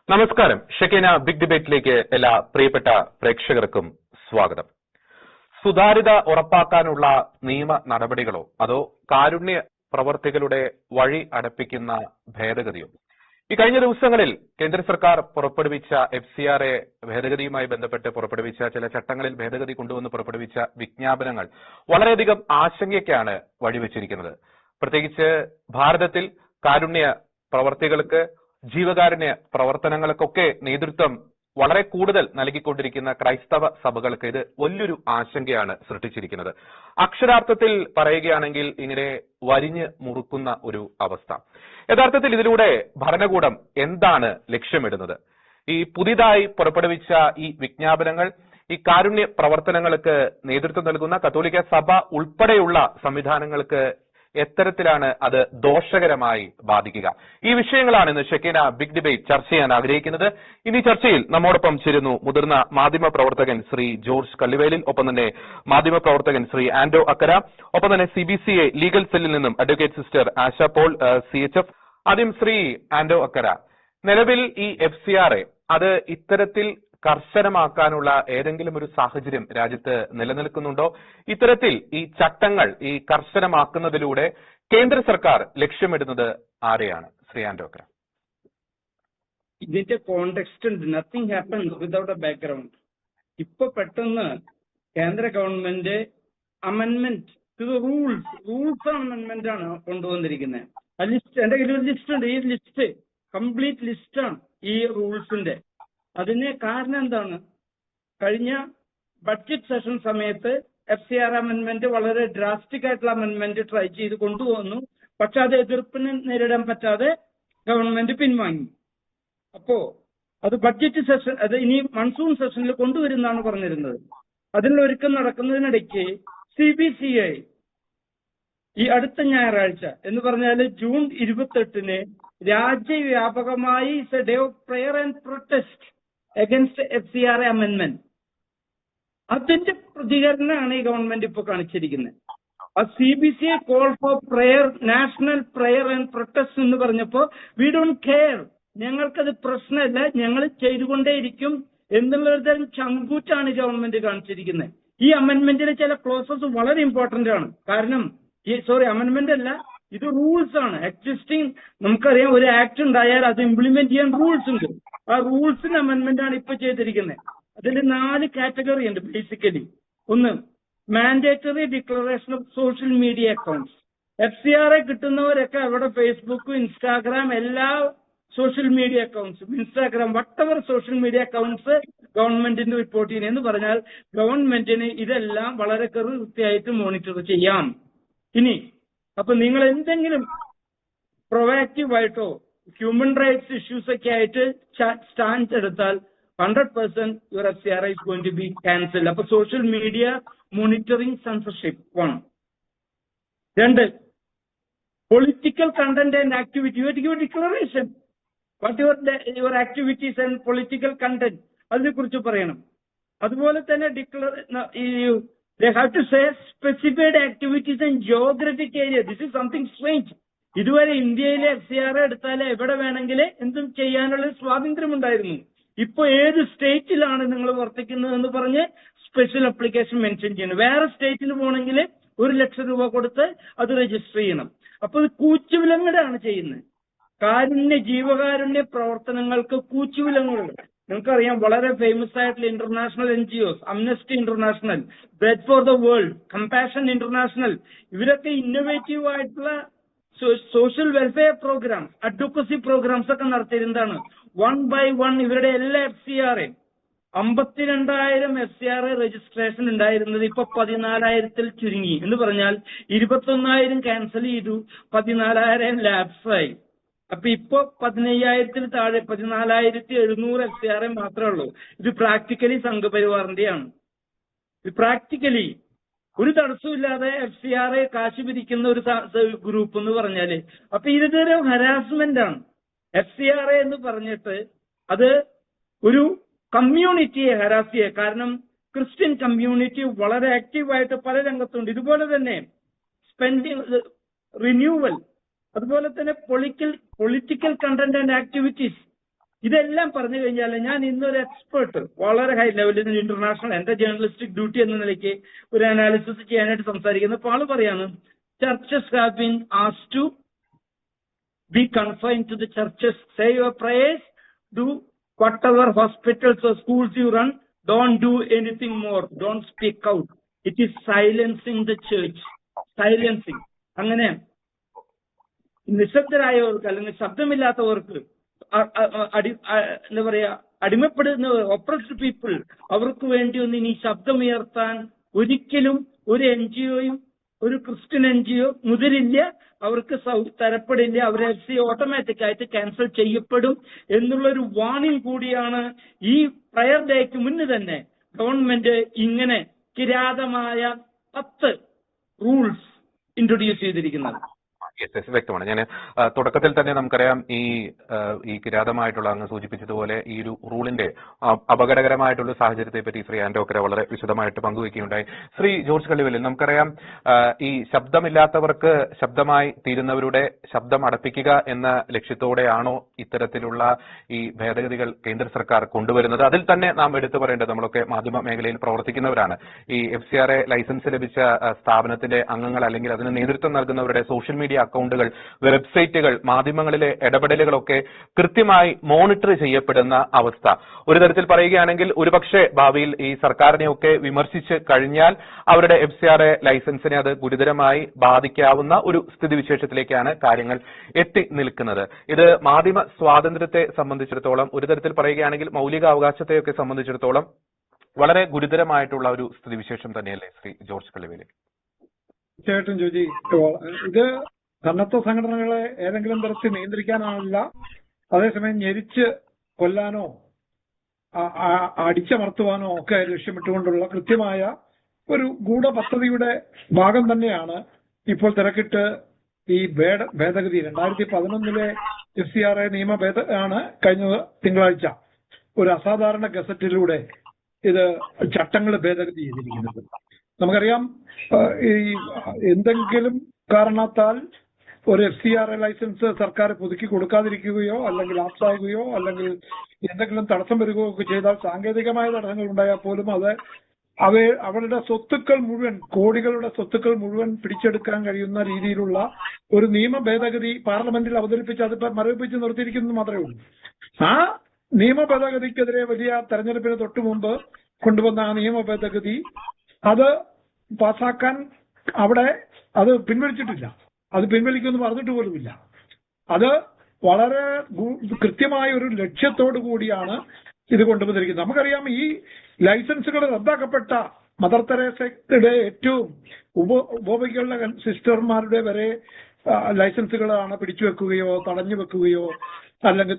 നമസ്കാരം. ഷെക്കീന ബിഗ് ഡിബേറ്റിലേക്ക് എല്ലാ പ്രിയപ്പെട്ട പ്രേക്ഷകർക്കും സ്വാഗതം. സുതാര്യത ഉറപ്പാക്കാനുള്ള നിയമ നടപടികളോ അതോ കാരുണ്യ പ്രവർത്തികളുടെ വഴി അടപ്പിക്കുന്ന ഭേദഗതിയോ? ഈ കഴിഞ്ഞ ദിവസങ്ങളിൽ കേന്ദ്ര സർക്കാർ പുറപ്പെടുവിച്ച FCRA ഭേദഗതിയുമായി ബന്ധപ്പെട്ട് പുറപ്പെടുവിച്ച ചില ചട്ടങ്ങളിൽ ഭേദഗതി കൊണ്ടുവന്ന് പുറപ്പെടുവിച്ച വിജ്ഞാപനങ്ങൾ വളരെയധികം ആശങ്കയ്ക്കാണ് വഴിവെച്ചിരിക്കുന്നത്. പ്രത്യേകിച്ച് ഭാരതത്തിൽ കാരുണ്യ പ്രവർത്തികൾക്ക്, ജീവകാരുണ്യ പ്രവർത്തനങ്ങൾക്കൊക്കെ നേതൃത്വം വളരെ കൂടുതൽ നൽകിക്കൊണ്ടിരിക്കുന്ന ക്രൈസ്തവ സഭകൾക്ക് ഇത് വലിയൊരു ആശങ്കയാണ് സൃഷ്ടിച്ചിരിക്കുന്നത്. അക്ഷരാർത്ഥത്തിൽ പറയുകയാണെങ്കിൽ ഇങ്ങനെ വരിഞ്ഞ് മുറുക്കുന്ന ഒരു അവസ്ഥ. യഥാർത്ഥത്തിൽ ഇതിലൂടെ ഭരണകൂടം എന്താണ് ലക്ഷ്യമിടുന്നത്? ഈ പുതിയതായി പുറപ്പെടുവിച്ച ഈ വിജ്ഞാപനങ്ങൾ ഈ കാരുണ്യ പ്രവർത്തനങ്ങൾക്ക് നേതൃത്വം നൽകുന്ന കത്തോലിക്ക സഭ ഉൾപ്പെടെയുള്ള സംവിധാനങ്ങൾക്ക് എത്തരത്തിലാണ് അത് ദോഷകരമായി ബാധിക്കുക? ഈ വിഷയങ്ങളാണ് ഇന്ന് ഷെക്കീന ബിഗ് ഡിബേറ്റ് ചർച്ച ചെയ്യാൻ ആഗ്രഹിക്കുന്നത്. ഇനി ചർച്ചയിൽ നമ്മോടൊപ്പം ചേരുന്നു മുതിർന്ന മാധ്യമ പ്രവർത്തകൻ ശ്രീ ജോർജ് കള്ളിവേലിൽ, ഒപ്പം തന്നെ മാധ്യമ പ്രവർത്തകൻ ശ്രീ ആൻഡോ അക്കര, ഒപ്പം തന്നെ CBCA ലീഗൽ സെല്ലിൽ നിന്നും അഡ്വക്കേറ്റ് സിസ്റ്റർ ആശ പോൾ CHF. ആദ്യം ശ്രീ ആൻഡോ അക്കര, നിലവിൽ ഈ FCRA അത് ഇത്തരത്തിൽ കർശനമാക്കാനുള്ള ഏതെങ്കിലും ഒരു സാഹചര്യം രാജ്യത്ത് നിലനിൽക്കുന്നുണ്ടോ? ഇത്തരത്തിൽ ഈ ചട്ടങ്ങൾ ഈ കർശനമാക്കുന്നതിലൂടെ കേന്ദ്ര സർക്കാർ ലക്ഷ്യമിടുന്നത് ആരെയാണ്? ശ്രീ ആൻഡോ അക്കര. ഇതിന്റെ കോണ്ടെക്സ്റ്റ് ഉണ്ട്. Nothing happens without a background. ഇപ്പൊ പെട്ടെന്ന് കേന്ദ്ര government amendment to rules amendment ആണ് കൊണ്ടുവന്നിരിക്കുന്നത്. ആ ലിസ്റ്റ് എന്റെ കയ്യിൽ ഒരു ലിസ്റ്റ് ഉണ്ട്. ഈ ലിസ്റ്റ് കംപ്ലീറ്റ് ലിസ്റ്റാണ് ഈ റൂൾസിന്റെ. അതിന് കാരണം എന്താണ്? കഴിഞ്ഞ ബഡ്ജറ്റ് സെഷൻ സമയത്ത് FCRA അമെന്റ്മെന്റ് വളരെ ഡ്രാസ്റ്റിക് ആയിട്ടുള്ള അമെന്റ്മെന്റ് ട്രൈ ചെയ്ത് കൊണ്ടുവന്നു. പക്ഷെ അത് എതിർപ്പിന് നേരിടാൻ പറ്റാതെ ഗവൺമെന്റ് പിൻവാങ്ങി. അപ്പോ അത് ബഡ്ജറ്റ് സെഷൻ, അത് ഇനി മൺസൂൺ സെഷനിൽ കൊണ്ടുവരുന്നതാണ് പറഞ്ഞിരുന്നത്. അതിനുള്ള ഒരുക്കം നടക്കുന്നതിനിടയ്ക്ക് CBCI ഈ അടുത്ത ഞായറാഴ്ച എന്ന് പറഞ്ഞാൽ ജൂൺ 28 രാജ്യവ്യാപകമായി it's a day of prayer and protest against FCRA amendment. അതിന്റെ പ്രതികരണമാണ് ഈ ഗവൺമെന്റ് ഇപ്പോൾ കാണിച്ചിരിക്കുന്നത്. ആ CBCI call for prayer, national prayer and protest എന്ന് പറഞ്ഞപ്പോ വി ഡോണ്ട് കെയർ, ഞങ്ങൾക്കത് പ്രശ്നമല്ല, ഞങ്ങൾ ചെയ്തുകൊണ്ടേയിരിക്കും എന്നുള്ള ഒരു തരം ചങ്കൂറ്റാണ് ഗവൺമെന്റ് കാണിച്ചിരിക്കുന്നത്. ഈ അമെന്റ്മെന്റിലെ ചില ക്ലോസസ് വളരെ ഇമ്പോർട്ടന്റ് ആണ്. കാരണം അമെന്റ്മെന്റ് അല്ല, ഇത് റൂൾസ് ആണ്. എക്സിസ്റ്റിംഗ് നമുക്കറിയാം, ഒരു ആക്ട് ഉണ്ടായാൽ അത് ഇംപ്ലിമെന്റ് ചെയ്യാൻ റൂൾസ് ഉണ്ട്. ആ റൂൾസിന്റെ അമെന്റ്മെന്റ് ആണ് ഇപ്പൊ ചെയ്തിരിക്കുന്നത്. അതിൽ 4 കാറ്റഗറി ഉണ്ട് ബേസിക്കലി. ഒന്ന്, mandatory declaration of social media accounts. FCRA കിട്ടുന്നവരൊക്കെ അവിടെ ഫേസ്ബുക്ക്, ഇൻസ്റ്റാഗ്രാം, എല്ലാ social media അക്കൗണ്ട്സും, Instagram വട്ടവർ social media accounts ഗവൺമെന്റിന് റിപ്പോർട്ട് ചെയ്യുന്നതെന്ന് പറഞ്ഞാൽ ഗവൺമെന്റിന് ഇതെല്ലാം വളരെ കൃത്യമായിട്ട് മോണിറ്റർ ചെയ്യാം. ഇനി അപ്പൊ നിങ്ങൾ എന്തെങ്കിലും പ്രൊവാക്റ്റീവായിട്ടോ ഹ്യൂമൻ റൈറ്റ്സ് ഇഷ്യൂസ് ഒക്കെ ആയിട്ട് സ്റ്റാൻഡ് എടുത്താൽ 100% your FCRA is going to be cancelled. അപ്പൊ social media monitoring censorship 1. 2, political content and activity. You have to give declaration what your activities and political content, അതിനെ കുറിച്ച് പറയണം. അതുപോലെ തന്നെ they have to say specified activities and geographic area. This is something strange. ഇതുവരെ ഇന്ത്യയിലെ FCRA എടുത്താൽ എവിടെ വേണമെങ്കിൽ എന്തും ചെയ്യാനുള്ള സ്വാതന്ത്ര്യം ഉണ്ടായിരുന്നു. ഇപ്പൊ ഏത് സ്റ്റേറ്റിലാണ് നിങ്ങൾ വർത്തിക്കുന്നതെന്ന് പറഞ്ഞ് സ്പെഷ്യൽ അപ്ലിക്കേഷൻ മെൻഷൻ ചെയ്യണം. വേറെ സ്റ്റേറ്റിൽ പോകണമെങ്കിൽ 1 ലക്ഷം രൂപ കൊടുത്ത് അത് രജിസ്റ്റർ ചെയ്യണം. അപ്പൊ ഇത് കൂച്ചുവിലങ്ങടാണ് ചെയ്യുന്നത്. ജീവകാരുണ്യ പ്രവർത്തനങ്ങൾക്ക് കൂച്ചുവിലങ്ങുണ്ട്. നിങ്ങൾക്കറിയാം, വളരെ ഫേമസ് ആയിട്ടുള്ള international NGOs, amnesty international, bread for the world, compassion international, ഇവരൊക്കെ ഇന്നോവേറ്റീവ് ആയിട്ടുള്ള social welfare programmes, advocacy programmes ഒക്കെ നടത്തിയിരുന്നതാണ്. 1 by 1 ഇവരുടെ എല്ലാ FCRA 52,000 FCRA രജിസ്ട്രേഷൻ ഉണ്ടായിരുന്നത് ഇപ്പൊ 14,000 ചുരുങ്ങി. എന്ന് പറഞ്ഞാൽ 21,000 ക്യാൻസൽ ചെയ്തു, 14,000 ലാപ്സായി. അപ്പൊ ഇപ്പൊ 15,000 താഴെ 14,700 FCRA മാത്രമേ ഉള്ളൂ. ഇത് പ്രാക്ടിക്കലി സംഘപരിവാറിന്റെയാണ്. ഇത് പ്രാക്ടിക്കലി ഒരു തടസ്സമില്ലാതെ FCRA കാശ് പിരിക്കുന്ന ഒരു ഗ്രൂപ്പ് എന്ന് പറഞ്ഞാല്, അപ്പൊ ഇതൊരു ഹരാസ്മെന്റ് ആണ്. FCRA എന്ന് പറഞ്ഞിട്ട് അത് ഒരു കമ്മ്യൂണിറ്റിയെ ഹരാസ് ചെയ്യുക. കാരണം ക്രിസ്ത്യൻ കമ്മ്യൂണിറ്റി വളരെ ആക്റ്റീവായിട്ട് പല രംഗത്തുണ്ട്. ഇതുപോലെ തന്നെ സ്പെൻഡിങ്, റിന്യൂവൽ, അതുപോലെ തന്നെ പൊളിറ്റിക്കൽ കണ്ടന്റ് ആൻഡ് ആക്ടിവിറ്റീസ്, ഇതെല്ലാം പറഞ്ഞു കഴിഞ്ഞാൽ ഞാൻ ഇന്നൊരു എക്സ്പേർട്ട് വളരെ ഹൈ ലെവലിൽ ഇന്റർനാഷണൽ എന്റെ ജേർണലിസ്റ്റിക് ഡ്യൂട്ടി എന്ന നിലയ്ക്ക് ഒരു അനാലിസിസ് ചെയ്യാനായിട്ട് സംസാരിക്കുന്നു. അപ്പോൾ ആള് പറയാണ് churches have been asked to be confined to the churches, say your prayers, do whatever hospitals or schools you run, don't do anything more, don't speak out. It is silencing the church. Silencing. അങ്ങനെ നിശബ്ദരായവർക്ക് അല്ലെങ്കിൽ ശബ്ദമില്ലാത്തവർക്ക് എന്താ പറയാ അടിമപ്പെടുന്നവർ, oppressed people, അവർക്ക് വേണ്ടി ഒന്നും ഇനി ശബ്ദമുയർത്താൻ ഒരിക്കലും ഒരു NGO-യും ഒരു ക്രിസ്ത്യൻ NGO മുതിരില്ല, അവർക്ക് തരപ്പെടില്ല, അവർ FC ഓട്ടോമാറ്റിക് ആയിട്ട് ക്യാൻസൽ ചെയ്യപ്പെടും എന്നുള്ളൊരു വാർണിംഗ് കൂടിയാണ് ഈ പ്രയർ ഡേക്ക് മുന്നേ തന്നെ ഗവൺമെന്റ് ഇങ്ങനെ കിരാതമായ 10 റൂൾസ് ഇൻട്രൊഡ്യൂസ് ചെയ്തിരിക്കുന്നത്. വ്യക്തമാണ്. ഞാൻ തുടക്കത്തിൽ തന്നെ നമുക്കറിയാം ഈ കിരാതമായിട്ടുള്ള അങ്ങ് സൂചിപ്പിച്ചതുപോലെ ഈ ഒരു റൂളിന്റെ അപകടകരമായിട്ടുള്ള സാഹചര്യത്തെ പറ്റി ശ്രീ ആന്റോക്കര വളരെ വിശദമായിട്ട് പങ്കുവയ്ക്കുകയുണ്ടായി. ശ്രീ ജോർജ് കള്ളിവെല്ലിൽ, നമുക്കറിയാം ഈ ശബ്ദമില്ലാത്തവർക്ക് ശബ്ദമായി തീരുന്നവരുടെ ശബ്ദം അടപ്പിക്കുക എന്ന ലക്ഷ്യത്തോടെയാണോ ഇത്തരത്തിലുള്ള ഈ ഭേദഗതികൾ കേന്ദ്ര സർക്കാർ കൊണ്ടുവരുന്നത്? അതിൽ തന്നെ നാം എടുത്തു പറയേണ്ടത്, നമ്മളൊക്കെ മാധ്യമ മേഖലയിൽ പ്രവർത്തിക്കുന്നവരാണ്, ഈ FCRA ലൈസൻസ് ലഭിച്ച സ്ഥാപനത്തിന്റെ അംഗങ്ങൾ അല്ലെങ്കിൽ അതിന് നേതൃത്വം നൽകുന്നവരുടെ സോഷ്യൽ മീഡിയ അക്കൗണ്ടുകൾ, വെബ്സൈറ്റുകൾ, മാധ്യമങ്ങളിലെ ഇടപെടലുകളൊക്കെ കൃത്യമായി മോണിറ്റർ ചെയ്യപ്പെടുന്ന അവസ്ഥ. ഒരു തരത്തിൽ പറയുകയാണെങ്കിൽ ഒരുപക്ഷെ ഭാവിയിൽ ഈ സർക്കാരിനെയൊക്കെ വിമർശിച്ച് കഴിഞ്ഞാൽ അവരുടെ FCRA ലൈസൻസിനെ അത് ഗുരുതരമായി ബാധിക്കാവുന്ന ഒരു സ്ഥിതിവിശേഷത്തിലേക്കാണ് കാര്യങ്ങൾ എത്തി നിൽക്കുന്നത്. ഇത് മാധ്യമ സ്വാതന്ത്ര്യത്തെ സംബന്ധിച്ചിടത്തോളം, ഒരു തരത്തിൽ പറയുകയാണെങ്കിൽ മൗലിക അവകാശത്തെയൊക്കെ സംബന്ധിച്ചിടത്തോളം വളരെ ഗുരുതരമായിട്ടുള്ള ഒരു സ്ഥിതിവിശേഷം തന്നെയല്ലേ ശ്രീ ജോർജ് കള്ളിവേലി? തീർച്ചയായിട്ടും ജോജി, ഇത് സന്നദ്ധ സംഘടനകളെ ഏതെങ്കിലും തരത്തിൽ നിയന്ത്രിക്കാനല്ല, അതേസമയം ഞെരിച്ച് കൊല്ലാനോ അടിച്ചമർത്തുവാനോ ഒക്കെ ലക്ഷ്യമിട്ടുകൊണ്ടുള്ള കൃത്യമായ ഒരു ഗൂഢപദ്ധതിയുടെ ഭാഗം തന്നെയാണ് ഇപ്പോൾ തിരക്കിട്ട് ഈ ഭേദഗതി 2011 FCRA ആണ് കഴിഞ്ഞ തിങ്കളാഴ്ച ഒരു അസാധാരണ ഗസറ്റിലൂടെ ഇത് ചട്ടങ്ങൾ ഭേദഗതി ചെയ്തിരിക്കുന്നത്. നമുക്കറിയാം, ഈ എന്തെങ്കിലും കാരണത്താൽ ഒരു FCRA ലൈസൻസ് സർക്കാർ പുതുക്കി കൊടുക്കാതിരിക്കുകയോ അല്ലെങ്കിൽ ലാപ്സാകുകയോ അല്ലെങ്കിൽ എന്തെങ്കിലും തടസ്സം വരികയോ ഒക്കെ ചെയ്താൽ, സാങ്കേതികമായ തടസ്സങ്ങൾ ഉണ്ടായാൽ പോലും അത് അവരുടെ സ്വത്തുക്കൾ മുഴുവൻ, കോടികളുടെ സ്വത്തുക്കൾ മുഴുവൻ പിടിച്ചെടുക്കാൻ കഴിയുന്ന രീതിയിലുള്ള ഒരു നിയമ ഭേദഗതി പാർലമെന്റിൽ അവതരിപ്പിച്ച് അത് മരവിപ്പിച്ച് നിർത്തിയിരിക്കുന്നത് മാത്രമേ ഉള്ളൂ. ആ നിയമ ഭേദഗതിക്കെതിരെ വലിയ തെരഞ്ഞെടുപ്പിന് തൊട്ടു മുമ്പ് കൊണ്ടുവന്ന ആ നിയമ ഭേദഗതി അത് പാസാക്കാൻ അവിടെ അത് പിൻവലിച്ചിട്ടില്ല. അത് പിൻവലിക്കുമെന്ന് പറഞ്ഞിട്ട് പോലുമില്ല. അത് വളരെ കൃത്യമായ ഒരു ലക്ഷ്യത്തോടു കൂടിയാണ് ഇത് കൊണ്ടുവന്നിരിക്കുന്നത്. നമുക്കറിയാം, ഈ ലൈസൻസുകൾ റദ്ദാക്കപ്പെട്ട മദർ തെരേസയുടെ ഏറ്റവും ഉപയോഗികളുടെ സിസ്റ്റർമാരുടെ വരെ ലൈസൻസുകളാണ് പിടിച്ചുവെക്കുകയോ തടഞ്ഞു വെക്കുകയോ അല്ലെങ്കിൽ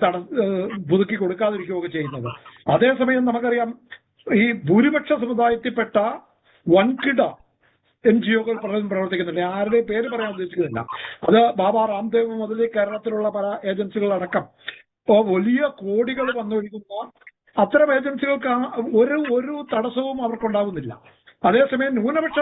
പുതുക്കി കൊടുക്കാതിരിക്കുകയോ ഒക്കെ ചെയ്യുന്നത്. അതേസമയം നമുക്കറിയാം, ഈ ഭൂരിപക്ഷ സമുദായത്തിൽപ്പെട്ട വൻകിട NGO-കൾ പ്രവർത്തിക്കുന്നുണ്ട്. ആരുടെയും പേര് പറയാൻ ഉദ്ദേശിക്കുന്നില്ല. അത് ബാബ രാംദേവ് മുതൽ കേരളത്തിലുള്ള പല ഏജൻസികളടക്കം വലിയ കോടികൾ വന്നൊഴുകുന്ന അത്തരം ഏജൻസികൾക്ക് ഒരു തടസ്സവും അവർക്കുണ്ടാവുന്നില്ല. അതേസമയം ന്യൂനപക്ഷ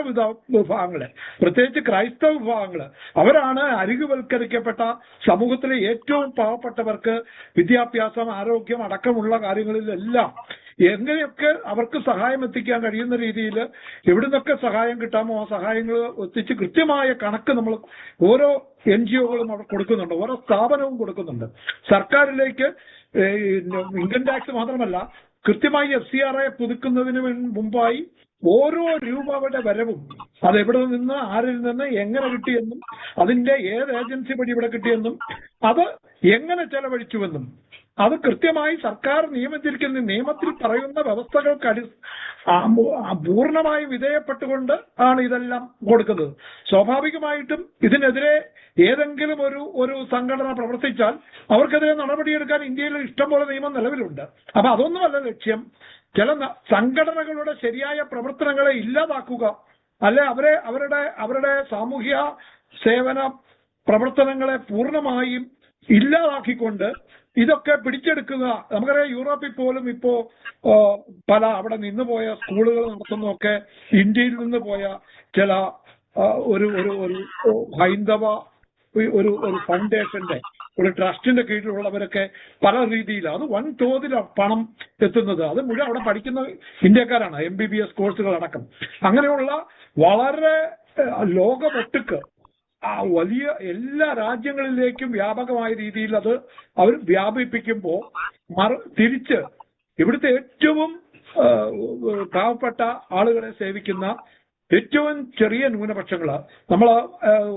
വിഭാഗങ്ങള്, പ്രത്യേകിച്ച് ക്രൈസ്തവ വിഭാഗങ്ങള്, അവരാണ് അരികുവൽക്കരിക്കപ്പെട്ട സമൂഹത്തിലെ ഏറ്റവും പാവപ്പെട്ടവർക്ക് വിദ്യാഭ്യാസം, ആരോഗ്യം അടക്കമുള്ള കാര്യങ്ങളിലെല്ലാം എങ്ങനെയൊക്കെ അവർക്ക് സഹായം എത്തിക്കാൻ കഴിയുന്ന രീതിയിൽ എവിടുന്നൊക്കെ സഹായം കിട്ടാമോ ആ സഹായങ്ങൾ എത്തിച്ച് കൃത്യമായ കണക്ക് നമ്മൾ ഓരോ NGO-കളും അവർ കൊടുക്കുന്നുണ്ട്, ഓരോ സ്ഥാപനവും കൊടുക്കുന്നുണ്ട്. സർക്കാരിലേക്ക് ഇൻകം ടാക്സ് മാത്രമല്ല, കൃത്യമായി FCRA പുതുക്കുന്നതിന് മുമ്പായി ഓരോ രൂപയുടെ വരവും അത് എവിടെ നിന്ന്, ആരിൽ നിന്ന്, എങ്ങനെ കിട്ടിയെന്നും അതിന്റെ ഏത് ഏജൻസി വഴി ഇവിടെ കിട്ടിയെന്നും അത് എങ്ങനെ ചെലവഴിച്ചുവെന്നും അത് കൃത്യമായി സർക്കാർ നിയമിച്ചിരിക്കുന്ന നിയമത്തിൽ പറയുന്ന വ്യവസ്ഥകൾക്ക് പൂർണ്ണമായി വിധേയപ്പെട്ടുകൊണ്ട് ആണ് ഇതെല്ലാം കൊടുക്കുന്നത്. സ്വാഭാവികമായിട്ടും ഇതിനെതിരെ ഏതെങ്കിലും ഒരു സംഘടന പ്രവർത്തിച്ചാൽ അവർക്കെതിരെ നടപടിയെടുക്കാൻ ഇന്ത്യയിൽ ഇഷ്ടംപോലെ നിയമം നിലവിലുണ്ട്. അപ്പൊ അതൊന്നുമല്ല ലക്ഷ്യം. ചില സംഘടനകളുടെ ശരിയായ പ്രവർത്തനങ്ങളെ ഇല്ലാതാക്കുക, അല്ലെ അവരുടെ സാമൂഹ്യ സേവന പ്രവർത്തനങ്ങളെ പൂർണ്ണമായും ഇല്ലാതാക്കിക്കൊണ്ട് ഇതൊക്കെ പിടിച്ചെടുക്കുക. നമുക്കറിയാം, യൂറോപ്പിൽ പോലും ഇപ്പോ പല അവിടെ നിന്നുപോയ സ്കൂളുകൾ നടത്തുന്നതൊക്കെ ഇന്ത്യയിൽ നിന്ന് പോയ ചില ഒരു ഹൈന്ദവ ഒരു ഫൗണ്ടേഷന്റെ ഒരു ട്രസ്റ്റിന്റെ കീഴിലുള്ളവരൊക്കെ പല രീതിയിൽ അത് വൻതോതിൽ പണം എത്തുന്നത് അത് മുഴുവൻ അവിടെ പഠിക്കുന്ന ഇന്ത്യക്കാരാണ്, MBBS കോഴ്സുകൾ അടക്കം. അങ്ങനെയുള്ള വളരെ ലോകമൊട്ടുക്ക് വലിയ എല്ലാ രാജ്യങ്ങളിലേക്കും വ്യാപകമായ രീതിയിൽ അത് അവർ വ്യാപിപ്പിക്കുമ്പോൾ തിരിച്ച് ഇവിടുത്തെ ഏറ്റവും പാവപ്പെട്ട ആളുകളെ സേവിക്കുന്ന ഏറ്റവും ചെറിയ ന്യൂനപക്ഷങ്ങൾ, നമ്മൾ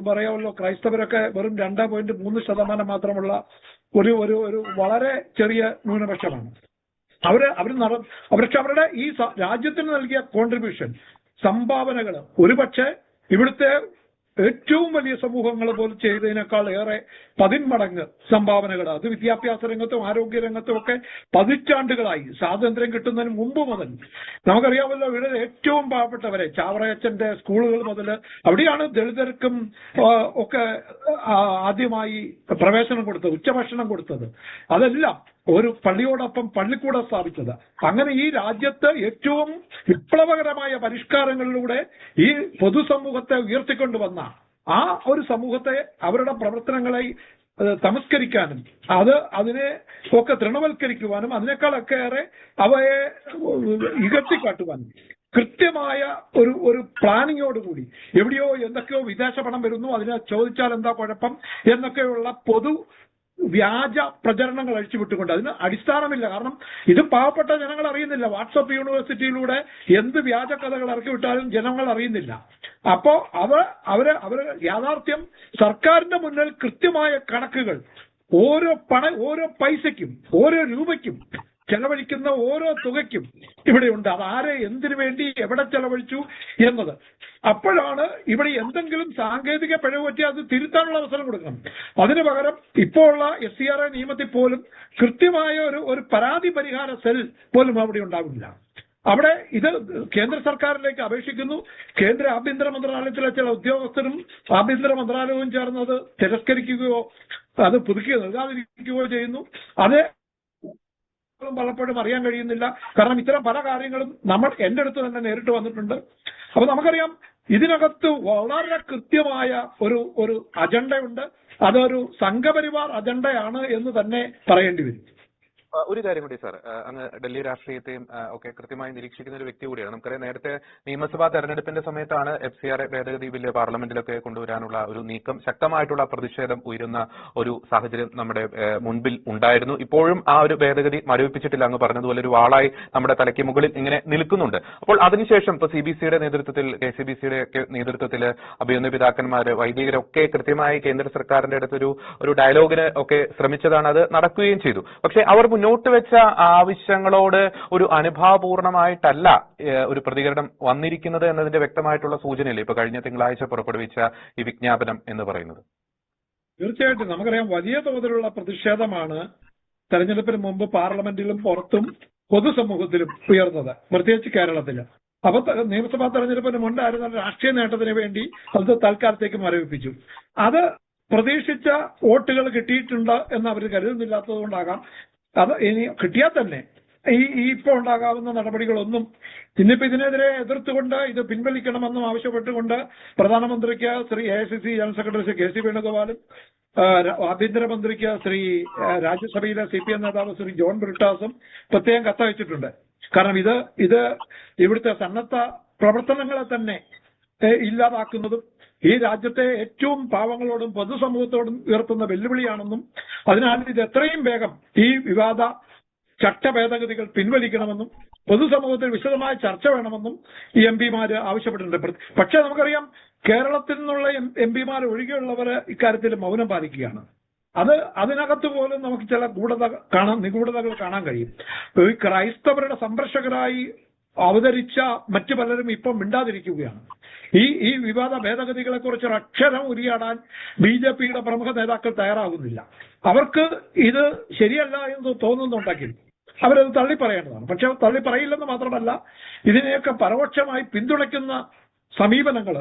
പറയാമല്ലോ ക്രൈസ്തവരൊക്കെ വെറും 2.3% മാത്രമുള്ള ഒരു ഒരു ഒരു വളരെ ചെറിയ ന്യൂനപക്ഷമാണ്. അവർക്ക് അവരുടെ ഈ രാജ്യത്തിന് നൽകിയ കോൺട്രിബ്യൂഷൻ സംഭാവനകൾ ഒരുപക്ഷെ ഇവിടുത്തെ ഏറ്റവും വലിയ സമൂഹങ്ങൾ പോലും ചെയ്തതിനേക്കാൾ ഏറെ 10 മടങ്ങ് സംഭാവനകൾ, അത് വിദ്യാഭ്യാസ രംഗത്തും ആരോഗ്യ രംഗത്തും ഒക്കെ പതിറ്റാണ്ടുകളായി സ്വാതന്ത്ര്യം കിട്ടുന്നതിന് മുമ്പ് മുതൽ നമുക്കറിയാമല്ലോ. ഇവിടെ ഏറ്റവും പാവപ്പെട്ടവരെ ചാവറയച്ചന്റെ സ്കൂളുകൾ മുതൽ അവിടെയാണ് ദളിതർക്കും ഒക്കെ ആദ്യമായി പ്രവേശനം കൊടുത്തത്, ഉച്ചഭക്ഷണം കൊടുത്തത്. അതെല്ലാം ഒരു പള്ളിയോടൊപ്പം പള്ളിക്കൂടം സ്ഥാപിച്ചത്. അങ്ങനെ ഈ രാജ്യത്ത് ഏറ്റവും വിപ്ലവകരമായ പരിഷ്കാരങ്ങളിലൂടെ ഈ പൊതുസമൂഹത്തെ ഉയർത്തിക്കൊണ്ടുവന്ന ആ ഒരു സമൂഹത്തെ അവരുടെ പ്രവർത്തനങ്ങളെ തമസ്കരിക്കാനും അതിനെ ഒക്കെ തൃണവൽക്കരിക്കുവാനും അതിനേക്കാളൊക്കെ ഏറെ അവയെ ഇകഴ്ത്തിക്കാട്ടുവാനും കൃത്യമായ ഒരു പ്ലാനിങ്ങോടുകൂടി എവിടെയോ എന്തൊക്കെയോ വിദേശ പണം വരുന്നു, അതിനെ ചോദിച്ചാൽ എന്താ കുഴപ്പം എന്നൊക്കെയുള്ള പൊതു വ്യാജ പ്രചരണങ്ങൾ അഴിച്ചുവിട്ടുകൊണ്ട് അതിന് അടിസ്ഥാനമില്ല. കാരണം ഇത് പാവപ്പെട്ട ജനങ്ങൾ അറിയുന്നില്ല. വാട്സപ്പ് യൂണിവേഴ്സിറ്റിയിലൂടെ എന്ത് വ്യാജ കഥകൾ ഇറക്കിവിട്ടാലും ജനങ്ങൾ അറിയുന്നില്ല. അപ്പോ അവര് യാഥാർത്ഥ്യം സർക്കാരിന്റെ മുന്നിൽ കൃത്യമായ കണക്കുകൾ ഓരോ പൈസയ്ക്കും ഓരോ രൂപയ്ക്കും ചെലവഴിക്കുന്ന ഓരോ തുകയ്ക്കും ഇവിടെയുണ്ട്. അത് ആരെ എന്തിനു വേണ്ടി എവിടെ ചെലവഴിച്ചു എന്നത്. അപ്പോഴാണ് ഇവിടെ എന്തെങ്കിലും സാങ്കേതിക പിഴവ് പറ്റി അത് തിരുത്താനുള്ള അവസരം കൊടുക്കണം. അതിനു പകരം ഇപ്പോൾ ഉള്ള SCRA നിയമത്തിൽ പോലും കൃത്യമായ ഒരു പരാതി പരിഹാര സെൽ പോലും അവിടെ ഉണ്ടാവില്ല. അവിടെ ഇത് കേന്ദ്ര സർക്കാരിലേക്ക് അപേക്ഷിക്കുന്നു. കേന്ദ്ര ആഭ്യന്തര മന്ത്രാലയത്തിലെ ചില ഉദ്യോഗസ്ഥരും ആഭ്യന്തര മന്ത്രാലയവും ചേർന്ന് അത് തിരസ്കരിക്കുകയോ അത് പുതുക്കി നൽകാതിരിക്കുകയോ ചെയ്യുന്നു. അത് പലപ്പോഴും അറിയാൻ കഴിയുന്നില്ല. കാരണം ഇത്തരം പല കാര്യങ്ങളും എന്റെ അടുത്ത് തന്നെ നേരിട്ട് വന്നിട്ടുണ്ട്. അപ്പൊ നമുക്കറിയാം ഇതിനകത്ത് വളരെ കൃത്യമായ ഒരു അജണ്ടയുണ്ട്. അതൊരു സംഘപരിവാർ അജണ്ടയാണ് എന്ന് തന്നെ പറയേണ്ടി വരും. ഒരു കാര്യം കൂടി സാർ, അങ്ങ് ഡൽഹി രാഷ്ട്രീയത്തെയും ഒക്കെ കൃത്യമായി നിരീക്ഷിക്കുന്ന ഒരു വ്യക്തി കൂടിയാണ്. നമുക്കറിയാം നേരത്തെ നിയമസഭാ തെരഞ്ഞെടുപ്പിന്റെ സമയത്താണ് FCRA ഭേദഗതി ബില്ല് പാർലമെന്റിലൊക്കെ കൊണ്ടുവരാനുള്ള ഒരു നീക്കം, ശക്തമായിട്ടുള്ള പ്രതിഷേധം ഉയരുന്ന ഒരു സാഹചര്യം നമ്മുടെ മുൻപിൽ ഉണ്ടായിരുന്നു. ഇപ്പോഴും ആ ഒരു ഭേദഗതി മരവിപ്പിച്ചിട്ടില്ല. അങ്ങ് പറഞ്ഞതുപോലെ ഒരു വാളായി നമ്മുടെ തലയ്ക്ക് മുകളിൽ ഇങ്ങനെ നിൽക്കുന്നുണ്ട്. അപ്പോൾ അതിനുശേഷം ഇപ്പൊ CBCയുടെ നേതൃത്വത്തിൽ KCBCയുടെ ഒക്കെ നേതൃത്വത്തിൽ അഭിനന്ദ പിതാക്കന്മാര് വൈദികരൊക്കെ കൃത്യമായി കേന്ദ്ര സർക്കാരിന്റെ അടുത്തൊരു ഡയലോഗിന് ഒക്കെ ശ്രമിച്ചതാണ്. അത് നടക്കുകയും ചെയ്തു. പക്ഷെ അവർ മുന്നോട്ട് വെച്ച ആവശ്യങ്ങളോട് ഒരു അനുഭാവപൂർണമായിട്ടല്ല ഒരു പ്രതികരണം വന്നിരിക്കുന്നത് എന്നതിന്റെ വ്യക്തമായിട്ടുള്ള സൂചനയില്ലേ ഇപ്പൊ കഴിഞ്ഞ തിങ്കളാഴ്ച പുറപ്പെടുവിച്ച ഈ വിജ്ഞാപനം എന്ന് പറയുന്നത്? തീർച്ചയായിട്ടും നമുക്കറിയാം വലിയ തോതിലുള്ള പ്രതിഷേധമാണ് തെരഞ്ഞെടുപ്പിന് മുമ്പ് പാർലമെന്റിലും പുറത്തും പൊതുസമൂഹത്തിലും ഉയർന്നത്, പ്രത്യേകിച്ച് കേരളത്തില്. അപ്പൊ നിയമസഭാ തെരഞ്ഞെടുപ്പിന് മുണ്ടായിരുന്ന രാഷ്ട്രീയ നേട്ടത്തിന് വേണ്ടി അത് തൽക്കാലത്തേക്ക് മരവിപ്പിച്ചു. അത് പ്രതീക്ഷിച്ച വോട്ടുകൾ കിട്ടിയിട്ടുണ്ട് എന്ന് അവർ കരുതുന്നില്ലാത്തത് കൊണ്ടാകാം. അത് ഇനി കിട്ടിയാൽ തന്നെ ഇപ്പൊ ഉണ്ടാകാവുന്ന നടപടികളൊന്നും ഇന്നിപ്പോ ഇതിനെതിരെ എതിർത്തുകൊണ്ട് ഇത് പിൻവലിക്കണമെന്നും ആവശ്യപ്പെട്ടുകൊണ്ട് പ്രധാനമന്ത്രിക്ക് Shri AICC general secretary Shri KC വേണുഗോപാലും ആഭ്യന്തരമന്ത്രിക്ക് ശ്രീ രാജ്യസഭയിലെ CPM നേതാവ് ശ്രീ ജോൺ ബ്രിട്ടാസും പ്രത്യേകം കത്തയച്ചിട്ടുണ്ട്. കാരണം ഇത് ഇവിടുത്തെ സന്നദ്ധ പ്രവർത്തനങ്ങളെ തന്നെ ഇല്ലാതാക്കുന്നതും ഈ രാജ്യത്തെ ഏറ്റവും പാവങ്ങളോടും പൊതുസമൂഹത്തോടും ഉയർത്തുന്ന വെല്ലുവിളിയാണെന്നും അതിനാൽ ഇത് എത്രയും വേഗം ഈ വിവാദ ചട്ട ഭേദഗതികൾ പിൻവലിക്കണമെന്നും പൊതുസമൂഹത്തിൽ വിശദമായ ചർച്ച വേണമെന്നും ഈ MPമാര് ആവശ്യപ്പെട്ടിട്ടുണ്ട്. പക്ഷേ നമുക്കറിയാം കേരളത്തിൽ നിന്നുള്ള MPമാർ ഒഴികെയുള്ളവര് ഇക്കാര്യത്തിൽ മൗനം പാലിക്കുകയാണ്. അതിനകത്ത് പോലും നമുക്ക് ചില നിഗൂഢതകൾ കാണാൻ കഴിയും. ഈ ക്രൈസ്തവരുടെ സംരക്ഷകരായി അവതരിച്ച മറ്റു പലരും ഇപ്പം മിണ്ടാതിരിക്കുകയാണ്. ഈ വിവാദ ഭേദഗതികളെ കുറിച്ച് ഒരു അക്ഷരം ഉരിയാടാൻ BJPയുടെ പ്രമുഖ നേതാക്കൾ തയ്യാറാകുന്നില്ല. അവർക്ക് ഇത് ശരിയല്ല എന്ന് തോന്നുന്നുണ്ടെങ്കിൽ അവരത് തള്ളിപ്പറയേണ്ടതാണ്. പക്ഷെ തള്ളിപ്പറയില്ലെന്ന് മാത്രമല്ല ഇതിനെയൊക്കെ പരോക്ഷമായി പിന്തുണയ്ക്കുന്ന സമീപനങ്ങൾ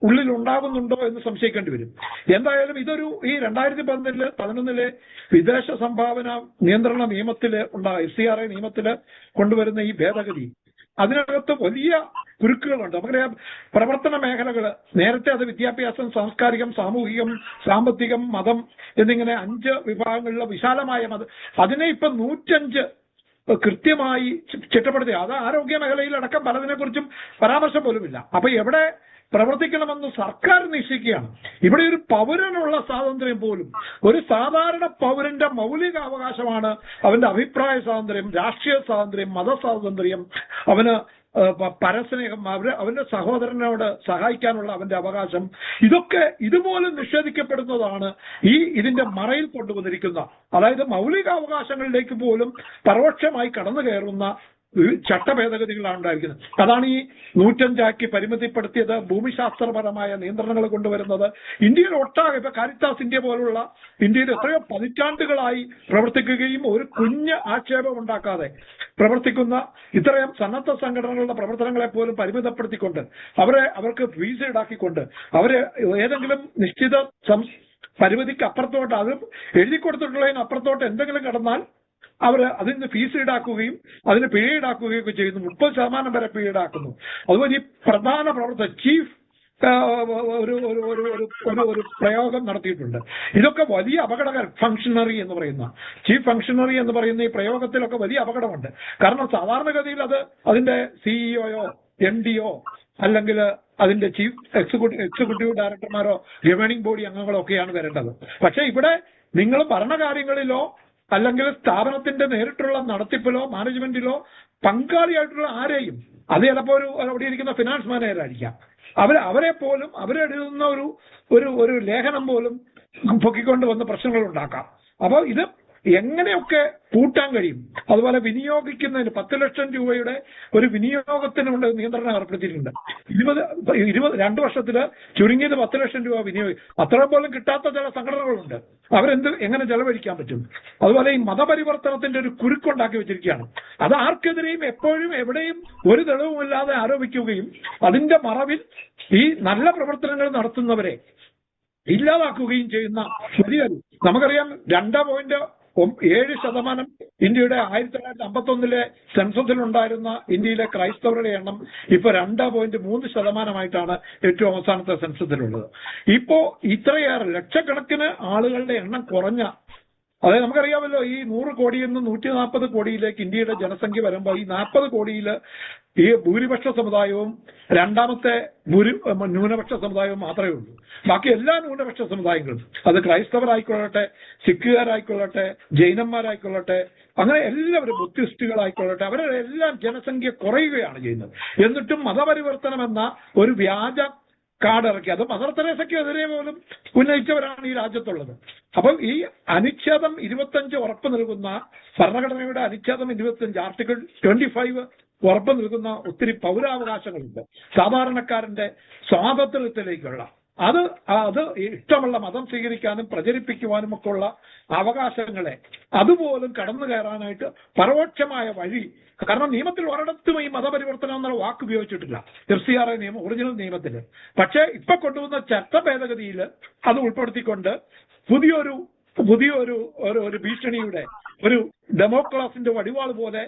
ഉള്ളിൽ ഉണ്ടാകുന്നുണ്ടോ എന്ന് സംശയിക്കേണ്ടി വരും. എന്തായാലും ഈ 2011 വിദേശ സംഭാവന നിയന്ത്രണ നിയമത്തില് SCRA നിയമത്തില് കൊണ്ടുവരുന്ന ഈ ഭേദഗതി അതിനകത്ത് വലിയ കുരുക്കുകളുണ്ട്. നമുക്കറിയാം പ്രവർത്തന മേഖലകൾ നേരത്തെ അത് വിദ്യാഭ്യാസം, സാംസ്കാരികം, സാമൂഹികം, സാമ്പത്തികം, മതം എന്നിങ്ങനെ 5 വിഭാഗങ്ങളിലെ വിശാലമായ മതം, അതിനെ ഇപ്പൊ 105 കൃത്യമായി ചിട്ടപ്പെടുത്തി. അത് ആരോഗ്യ മേഖലയിലടക്കം പലതിനെക്കുറിച്ചും പരാമർശം പോലുമില്ല. അപ്പൊ എവിടെ പ്രവർത്തിക്കണമെന്ന് സർക്കാർ നിശ്ചയിക്കുകയാണ്. ഇവിടെ ഒരു പൗരനുള്ള സ്വാതന്ത്ര്യം പോലും, ഒരു സാധാരണ പൗരന്റെ മൗലിക അവകാശമാണ് അവന്റെ അഭിപ്രായ സ്വാതന്ത്ര്യം, രാഷ്ട്രീയ സ്വാതന്ത്ര്യം, മതസ്വാതന്ത്ര്യം, അവന് പരസ്നേഹം, അവന്റെ സഹോദരനോട് സഹായിക്കാനുള്ള അവന്റെ അവകാശം, ഇതൊക്കെ ഇതുപോലെ നിഷേധിക്കപ്പെടുന്നതാണ് ഇതിന്റെ മറയിൽ കൊണ്ടുവന്നിരിക്കുന്ന, അതായത് മൗലികാവകാശങ്ങളിലേക്ക് പോലും പരോക്ഷമായി കടന്നു കയറുന്ന ചട്ടഭേദഗതികളാണ് ഉണ്ടായിരിക്കുന്നത്. അതാണ് ഈ 105 ആക്കി പരിമിതിപ്പെടുത്തിയത്, ഭൂമിശാസ്ത്രപരമായ നിയന്ത്രണങ്ങൾ കൊണ്ടുവരുന്നത്. ഇന്ത്യയിൽ ഒട്ടാകെ ഇപ്പൊ കാരിത്താസ് ഇന്ത്യ പോലുള്ള ഇന്ത്യയിൽ എത്രയോ പതിറ്റാണ്ടുകളായി പ്രവർത്തിക്കുകയും ഒരു കുഞ്ഞ് ആക്ഷേപം ഉണ്ടാക്കാതെ പ്രവർത്തിക്കുന്ന ഇത്രയും സന്നദ്ധ സംഘടനകളുടെ പ്രവർത്തനങ്ങളെ പോലും പരിമിതപ്പെടുത്തിക്കൊണ്ട് അവർക്ക് ഫീസ് ഈടാക്കിക്കൊണ്ട് അവര് ഏതെങ്കിലും നിശ്ചിത പരിമിതിക്ക് അപ്പുറത്തോട്ട്, അത് എഴുതി കൊടുത്തിട്ടുള്ളതിന് അപ്പുറത്തോട്ട് എന്തെങ്കിലും കടന്നാൽ അതിൽ നിന്ന് ഫീസ് ഈടാക്കുകയും അതിന് പിഴ ഈടാക്കുകയും ഒക്കെ ചെയ്യുന്നു. 30% വരെ പിഴ ഈടാക്കുന്നു. അതുപോലെ ഈ പ്രധാന പ്രവർത്തകർ ചീഫ് ഒരു പ്രയോഗം നടത്തിയിട്ടുണ്ട്. ഇതൊക്കെ വലിയ അപകടകരം. ഫംഗ്ഷണറി എന്ന് പറയുന്ന ഈ പ്രയോഗത്തിലൊക്കെ വലിയ അപകടമുണ്ട്. കാരണം സാധാരണഗതിയിൽ അതിന്റെ സിഇഒയോ MDയോ അല്ലെങ്കിൽ അതിന്റെ ചീഫ് എക്സിക്യൂട്ടീവ് ഡയറക്ടർമാരോ ഗവേണിംഗ് ബോഡി അംഗങ്ങളോ ഒക്കെയാണ് വരേണ്ടത്. പക്ഷെ ഇവിടെ നിങ്ങൾ ഭരണകാര്യങ്ങളിലോ അല്ലെങ്കിൽ സ്ഥാപനത്തിന്റെ നേരിട്ടുള്ള നടത്തിപ്പിലോ മാനേജ്മെന്റിലോ പങ്കാളിയായിട്ടുള്ള ആരെയും, അത് ചിലപ്പോൾ അവിടെ ഇരിക്കുന്ന ഫിനാൻസ് മാനേജർ ആയിരിക്കാം, അവരെ പോലും അവരെഴുതുന്ന ഒരു ലേഖനം പോലും പൊക്കിക്കൊണ്ട് വന്ന് പ്രശ്നങ്ങൾ ഉണ്ടാക്കാം. അപ്പോൾ ഇത് എങ്ങനെയൊക്കെ കൂട്ടാൻ കഴിയും? അതുപോലെ വിനിയോഗിക്കുന്നതിന് 10 ലക്ഷം രൂപയുടെ ഒരു വിനിയോഗത്തിനുണ്ട് നിയന്ത്രണം ഏർപ്പെടുത്തിയിട്ടുണ്ട്. 2 വർഷത്തില് ചുരുങ്ങിയത് 10 ലക്ഷം രൂപ വിനിയോഗം. അത്ര പോലും കിട്ടാത്ത ചില സംഘടനകളുണ്ട്. എങ്ങനെ ചെലവഴിക്കാൻ പറ്റും? അതുപോലെ ഈ മതപരിവർത്തനത്തിന്റെ ഒരു കുരുക്കുണ്ടാക്കി വെച്ചിരിക്കുകയാണ്. അത് ആർക്കെതിരെയും എപ്പോഴും എവിടെയും ഒരു തെളിവുമില്ലാതെ ആരോപിക്കുകയും അതിന്റെ മറവിൽ ഈ നല്ല പ്രവർത്തനങ്ങൾ നടത്തുന്നവരെ ഇല്ലാതാക്കുകയും ചെയ്യുന്ന നമുക്കറിയാം 2.7% ഇന്ത്യയുടെ 1951 സെൻസസിലുണ്ടായിരുന്ന ഇന്ത്യയിലെ ക്രൈസ്തവരുടെ എണ്ണം ഇപ്പൊ 2.3% ഏറ്റവും അവസാനത്തെ സെൻസസിലുള്ളത്. ഇപ്പോ ഇത്രയേറെ ലക്ഷക്കണക്കിന് ആളുകളുടെ എണ്ണം കുറഞ്ഞ, അതായത് നമുക്കറിയാമല്ലോ ഈ 100 കോടിയിൽ നിന്ന് 140 കോടിയിലേക്ക് ഇന്ത്യയുടെ ജനസംഖ്യ വരുമ്പോൾ ഈ 40 കോടിയിൽ ഈ ഭൂരിപക്ഷ സമുദായവും രണ്ടാമത്തെ ന്യൂനപക്ഷ സമുദായവും മാത്രമേ ഉള്ളൂ. ബാക്കി എല്ലാ ന്യൂനപക്ഷ സമുദായങ്ങളും, അത് ക്രൈസ്തവരായിക്കൊള്ളട്ടെ, സിഖുകാരായിക്കൊള്ളട്ടെ, ജൈനന്മാരായിക്കൊള്ളട്ടെ, അങ്ങനെ എല്ലാവരും ബുദ്ധിസ്റ്റുകളായിക്കൊള്ളട്ടെ, അവരുടെ എല്ലാം ജനസംഖ്യ കുറയുകയാണ് ചെയ്യുന്നത്. എന്നിട്ടും മതപരിവർത്തനം എന്ന ഒരു വ്യാജ കാർഡിറക്കി, അത് മദർ തെരേസയ്ക്കെതിരെ പോലും ഉന്നയിച്ചവരാണ് ഈ രാജ്യത്തുള്ളത്. അപ്പം ഈ അനുച്ഛേദം 25 ഉറപ്പ് നൽകുന്ന ഭരണഘടനയുടെ അനുച്ഛേദം 25 ആർട്ടിക്കിൾ 25 ഉറപ്പ് നൽകുന്ന ഒത്തിരി പൗരാവകാശങ്ങളുണ്ട്. സാധാരണക്കാരന്റെ സ്വാതന്ത്ര്യത്തിലേക്കുള്ള അത് ഇഷ്ടമുള്ള മതം സ്വീകരിക്കാനും പ്രചരിപ്പിക്കുവാനും ഒക്കെ ഉള്ള അവകാശങ്ങളെ അതുപോലും കടന്നു കയറാനായിട്ട് പരോക്ഷമായ വഴി. കാരണം നിയമത്തിൽ ഒരിടത്തും ഈ മതപരിവർത്തനം എന്നുള്ള വാക്ക് ഉപയോഗിച്ചിട്ടില്ല, FCRA നിയമം ഒറിജിനൽ നിയമത്തിൽ. പക്ഷേ ഇപ്പൊ കൊണ്ടുവന്ന ചട്ട ഭേദഗതിയിൽ അത് ഉൾപ്പെടുത്തിക്കൊണ്ട് പുതിയൊരു ഭീഷണിയുടെ ഒരു ഡെമോക്രാസിന്റെ വാൾ പോലെ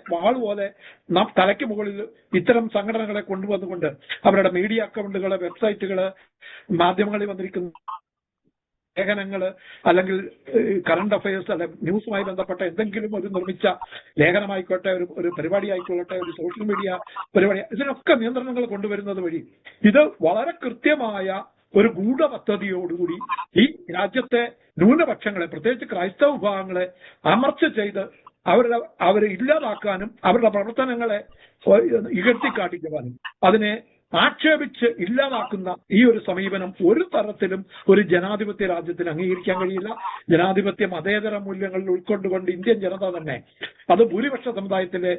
തലയ്ക്ക് മുകളിൽ ഇത്തരം സംഘടനകളെ കൊണ്ടുവന്നുകൊണ്ട് അവരുടെ മീഡിയ അക്കൗണ്ടുകള്, വെബ്സൈറ്റുകള്, മാധ്യമങ്ങളിൽ വന്നിരിക്കുന്ന ലേഖനങ്ങള്, അല്ലെങ്കിൽ കറണ്ട് അഫയേഴ്സ് അല്ലെ ന്യൂസുമായി ബന്ധപ്പെട്ട എന്തെങ്കിലും ഒരു നിർമ്മിച്ച ലേഖനമായിക്കോട്ടെ, ഒരു പരിപാടി ആയിക്കൊള്ളട്ടെ, ഒരു സോഷ്യൽ മീഡിയ പരിപാടി, ഇതിനൊക്കെ നിയന്ത്രണങ്ങൾ കൊണ്ടുവരുന്നത് വഴി ഇത് വളരെ കൃത്യമായ ഒരു ഗൂഢപദ്ധതിയോടുകൂടി ഈ രാജ്യത്തെ ന്യൂനപക്ഷങ്ങളെ, പ്രത്യേകിച്ച് ക്രൈസ്തവ വിഭാഗങ്ങളെ അമർച്ച ചെയ്ത് അവരെ ഇല്ലാതാക്കാനും അവരുടെ പ്രവർത്തനങ്ങളെ ഇകഴ്ത്തിക്കാട്ടിക്കുവാനും അതിനെ ആക്ഷേപിച്ച് ഇല്ലാതാക്കുന്ന ഈ ഒരു സമീപനം ഒരു തരത്തിലും ഒരു ജനാധിപത്യ രാജ്യത്തിന് അംഗീകരിക്കാൻ കഴിയില്ല. ജനാധിപത്യ മതേതര മൂല്യങ്ങളിൽ ഉൾക്കൊണ്ടുകൊണ്ട് ഇന്ത്യൻ ജനത തന്നെ, അത് ഭൂരിപക്ഷ സമുദായത്തിലെ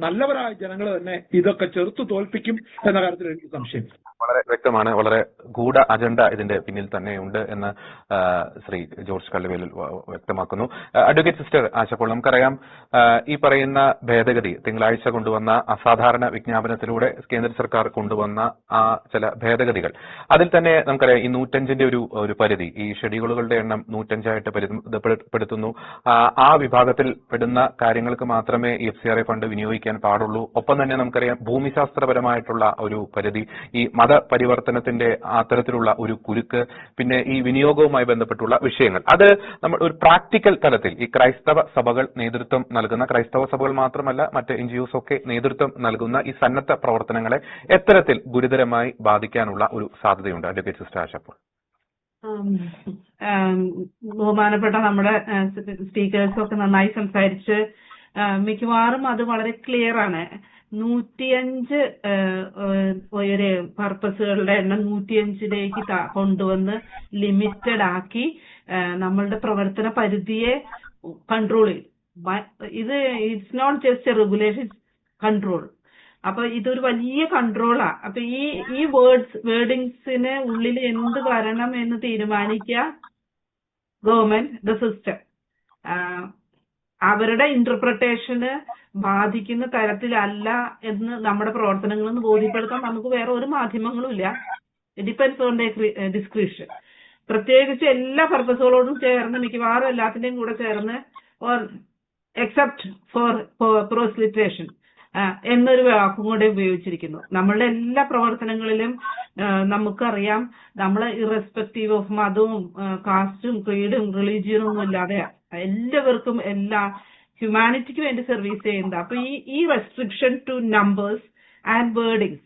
നല്ലവരായ ജനങ്ങൾ തന്നെ ഇതൊക്കെ ചെറുത്തു തോൽപ്പിക്കും എന്ന കാര്യത്തിൽ എനിക്ക് സംശയം. വളരെ വ്യക്തമാണ്. വളരെ ഗൂഢ അജണ്ട ഇതിന്റെ പിന്നിൽ തന്നെയുണ്ട് എന്ന് ശ്രീ ജോർജ് കള്ളിവേലിൽ വ്യക്തമാക്കുന്നു. അഡ്വക്കേറ്റ് സിസ്റ്റർ ആശപ്പോൾ, നമുക്കറിയാം ഈ പറയുന്ന ഭേദഗതി തിങ്കളാഴ്ച കൊണ്ടുവന്ന അസാധാരണ വിജ്ഞാപനത്തിലൂടെ കേന്ദ്ര സർക്കാർ കൊണ്ടുവന്ന ആ ചില ഭേദഗതികൾ, അതിൽ തന്നെ നമുക്കറിയാം ഈ 105ന്റെ ഒരു പരിധി, ഈ ഷെഡ്യൂളുകളുടെ എണ്ണം 105ആയിട്ട് പരിമിതപ്പെടുത്തുന്നു. ആ വിഭാഗത്തിൽ പെടുന്ന കാര്യങ്ങൾക്ക് മാത്രമേ ഈ FCRA ഫണ്ട് വിനിയോഗിക്കാൻ പാടുള്ളൂ. ഒപ്പം തന്നെ നമുക്കറിയാം ഭൂമിശാസ്ത്രപരമായിട്ടുള്ള ഒരു പരിധി, ഈ മതപരിവർത്തനത്തിന്റെ അത്തരത്തിലുള്ള ഒരു കുരുക്ക്, പിന്നെ ഈ വിനിയോഗവുമായി ബന്ധപ്പെട്ടുള്ള വിഷയങ്ങൾ, അത് നമ്മൾ ഒരു പ്രാക്ടിക്കൽ തലത്തിൽ ഈ ക്രൈസ്തവ സഭകൾ നേതൃത്വം നൽകുന്ന, ക്രൈസ്തവ സഭകൾ മാത്രമല്ല മറ്റ് NGOs ഒക്കെ നേതൃത്വം നൽകുന്ന ഈ സന്നദ്ധ പ്രവർത്തനങ്ങളെ എത്തരത്തിൽ ഗുരുതരമായി ബാധിക്കാനുള്ള ഒരു സാധ്യതയുണ്ട്? അഡ്വക്കേറ്റ് സിസ്റ്റർ ആശപ്പോൾ. ബഹുമാനപ്പെട്ട നമ്മുടെ സ്പീക്കേഴ്സും ഒക്കെ നന്നായി സംസാരിച്ച് മിക്കവാറും അത് വളരെ ക്ലിയർ ആണ്. 105 ഒരു പർപ്പസുകളുടെ എണ്ണം 105ലേക്ക് കൊണ്ടുവന്ന് ലിമിറ്റഡ് ആക്കി നമ്മളുടെ പ്രവർത്തന പരിധിയെ കൺട്രോൾ ചെയ്യും. ഇത് it's not just a regulation, control. അപ്പൊ ഇതൊരു വലിയ കൺട്രോളാ. അപ്പൊ ഈ വേർഡിങ്സിന് ഉള്ളിൽ എന്ത് വരണം എന്ന് തീരുമാനിക്കുക ഗവൺമെന്റ്, ദ സിസ്റ്റം. അവരുടെ ഇന്റർപ്രിട്ടേഷന് ബാധിക്കുന്ന തരത്തിലല്ല എന്ന് നമ്മുടെ പ്രവർത്തനങ്ങളിൽ നിന്ന് ബോധ്യപ്പെടുത്താൻ നമുക്ക് വേറെ ഒരു മാധ്യമങ്ങളും ഇല്ല. It depends on description. പ്രത്യേകിച്ച് എല്ലാ പർപ്പസുകളോടും ചേർന്ന്, മിക്കവാറും എല്ലാത്തിന്റെയും കൂടെ ചേർന്ന്, എക്സെപ്റ്റ് ഫോർ പ്രോസ്ലിറ്റേഷൻ എന്നൊരു വാക്കും കൂടെ ഉപയോഗിച്ചിരിക്കുന്നു. നമ്മളുടെ എല്ലാ പ്രവർത്തനങ്ങളിലും നമുക്കറിയാം, നമ്മൾ ഇറസ്പെക്റ്റീവ് ഓഫ് മതവും കാസ്റ്റും ക്രീഡും റിലീജിയനും ഒന്നും ഇല്ലാതെ എല്ലാവർക്കും ഹ്യൂമാനിറ്റിക്ക് വേണ്ടി സർവീസ് ചെയ്യുന്നത്. അപ്പൊ ഈ restriction two numbers and wordings,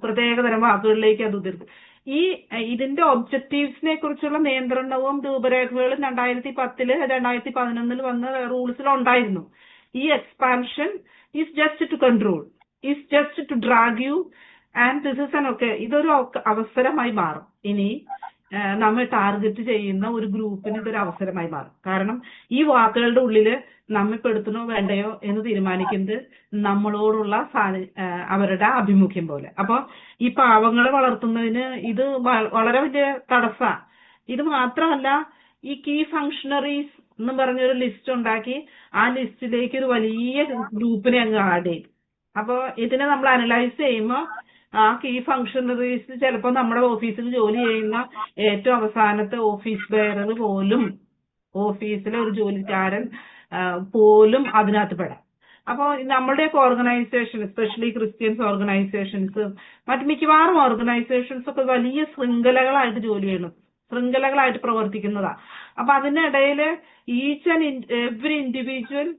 പ്രത്യേകതരം വാക്കുകളിലേക്ക് അത് ഉതിർക്കും. ഇതിന്റെ ഒബ്ജക്റ്റീവ്സിനെ കുറിച്ചുള്ള നിയന്ത്രണവും രൂപരേഖകളും 2010 2011 വന്ന റൂൾസിലുണ്ടായിരുന്നു. ഈ expansion is just to control, is just to drag you, and this is ഇതൊരു അവസരമായി മാറും. ഇനി നമ്മൾ ടാർഗറ്റ് ചെയ്യുന്ന ഒരു ഗ്രൂപ്പിന് ഇതൊരു അവസരമായി മാറും. കാരണം ഈ വാക്കുകളുടെ ഉള്ളില് നമ്മെ പെടുത്തണോ വേണ്ടയോ എന്ന് തീരുമാനിക്കുന്നത് നമ്മളോടുള്ള അവരുടെ ആഭിമുഖ്യം പോലെ. അപ്പൊ ഈ പാവങ്ങളെ വളർത്തുന്നതിന് ഇത് വളരെ വലിയ തടസ്സമാണ്. ഇത് മാത്രമല്ല, ഈ കീ ഫങ്ഷണറീസ് എന്ന് പറഞ്ഞൊരു ലിസ്റ്റ് ഉണ്ടാക്കി ആ ലിസ്റ്റിലേക്ക് ഒരു വലിയ ഗ്രൂപ്പിനെ അങ്ങ് ആഡ് ചെയ്യും. അപ്പൊ ഇതിനെ നമ്മൾ അനലൈസ് ചെയ്യുമ്പോൾ ആ കീ ഫങ്ഷണറീസ് ചിലപ്പോൾ നമ്മുടെ ഓഫീസിൽ ജോലി ചെയ്യുന്ന ഏറ്റവും അവസാനത്തെ ഓഫീസ് ബെയറർ പോലും, ഓഫീസിലെ ഒരു ജോലിക്കാരൻ പോലും അതിനകത്ത് പെടാം. അപ്പോൾ നമ്മളുടെയൊക്കെ ഓർഗനൈസേഷൻ, എസ്പെഷ്യലി ക്രിസ്ത്യൻസ് ഓർഗനൈസേഷൻസ്, മറ്റു മിക്കവാറും ഓർഗനൈസേഷൻസ് ഒക്കെ വലിയ ശൃംഖലകളായിട്ട് ജോലി ചെയ്യുന്നു, ശൃംഖലകളായിട്ട് പ്രവർത്തിക്കുന്നതാ. അപ്പൊ അതിനിടയിൽ each and every individual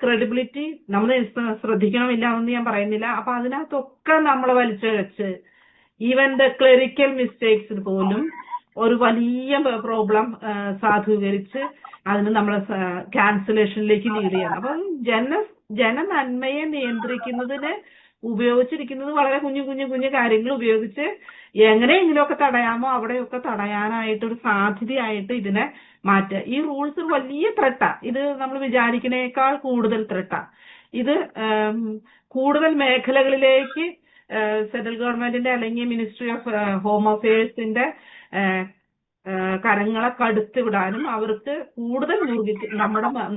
credibility നമ്മൾ ശ്രദ്ധിക്കണമില്ല എന്ന് ഞാൻ പറയുന്നില്ല. അപ്പൊ അതിനകത്തൊക്കെ നമ്മളെ വലിച്ചഴച്ച് ഈവൻ ദ ക്ലറിക്കൽ മിസ്റ്റേക്സിൽ പോലും ഒരു വലിയ പ്രോബ്ലം സാധൂകരിച്ച് അതിന് നമ്മളെ ക്യാൻസലേഷനിലേക്ക് ലീഡ് ചെയ്യണം. അപ്പൊ ജനനന്മയെ നിയന്ത്രിക്കുന്നതിന് ഉപയോഗിച്ചിരിക്കുന്നത് വളരെ കുഞ്ഞു കാര്യങ്ങൾ ഉപയോഗിച്ച് എങ്ങനെയെങ്കിലുമൊക്കെ തടയാമോ അവിടെയൊക്കെ തടയാനായിട്ടൊരു സാധ്യതയായിട്ട് ഇതിനെ മാറ്റുക. ഈ റൂൾസ് വലിയ ത്രെട്ടാ. ഇത് നമ്മൾ വിചാരിക്കുന്നേക്കാൾ കൂടുതൽ ത്രെട്ടാ. ഇത് കൂടുതൽ മേഖലകളിലേക്ക് സെൻട്രൽ ഗവൺമെന്റിന്റെ അല്ലെങ്കിൽ മിനിസ്ട്രി ഓഫ് ഹോം അഫയേഴ്സിന്റെ കരങ്ങളെ കടുത്ത് വിടാനും അവർക്ക് കൂടുതൽ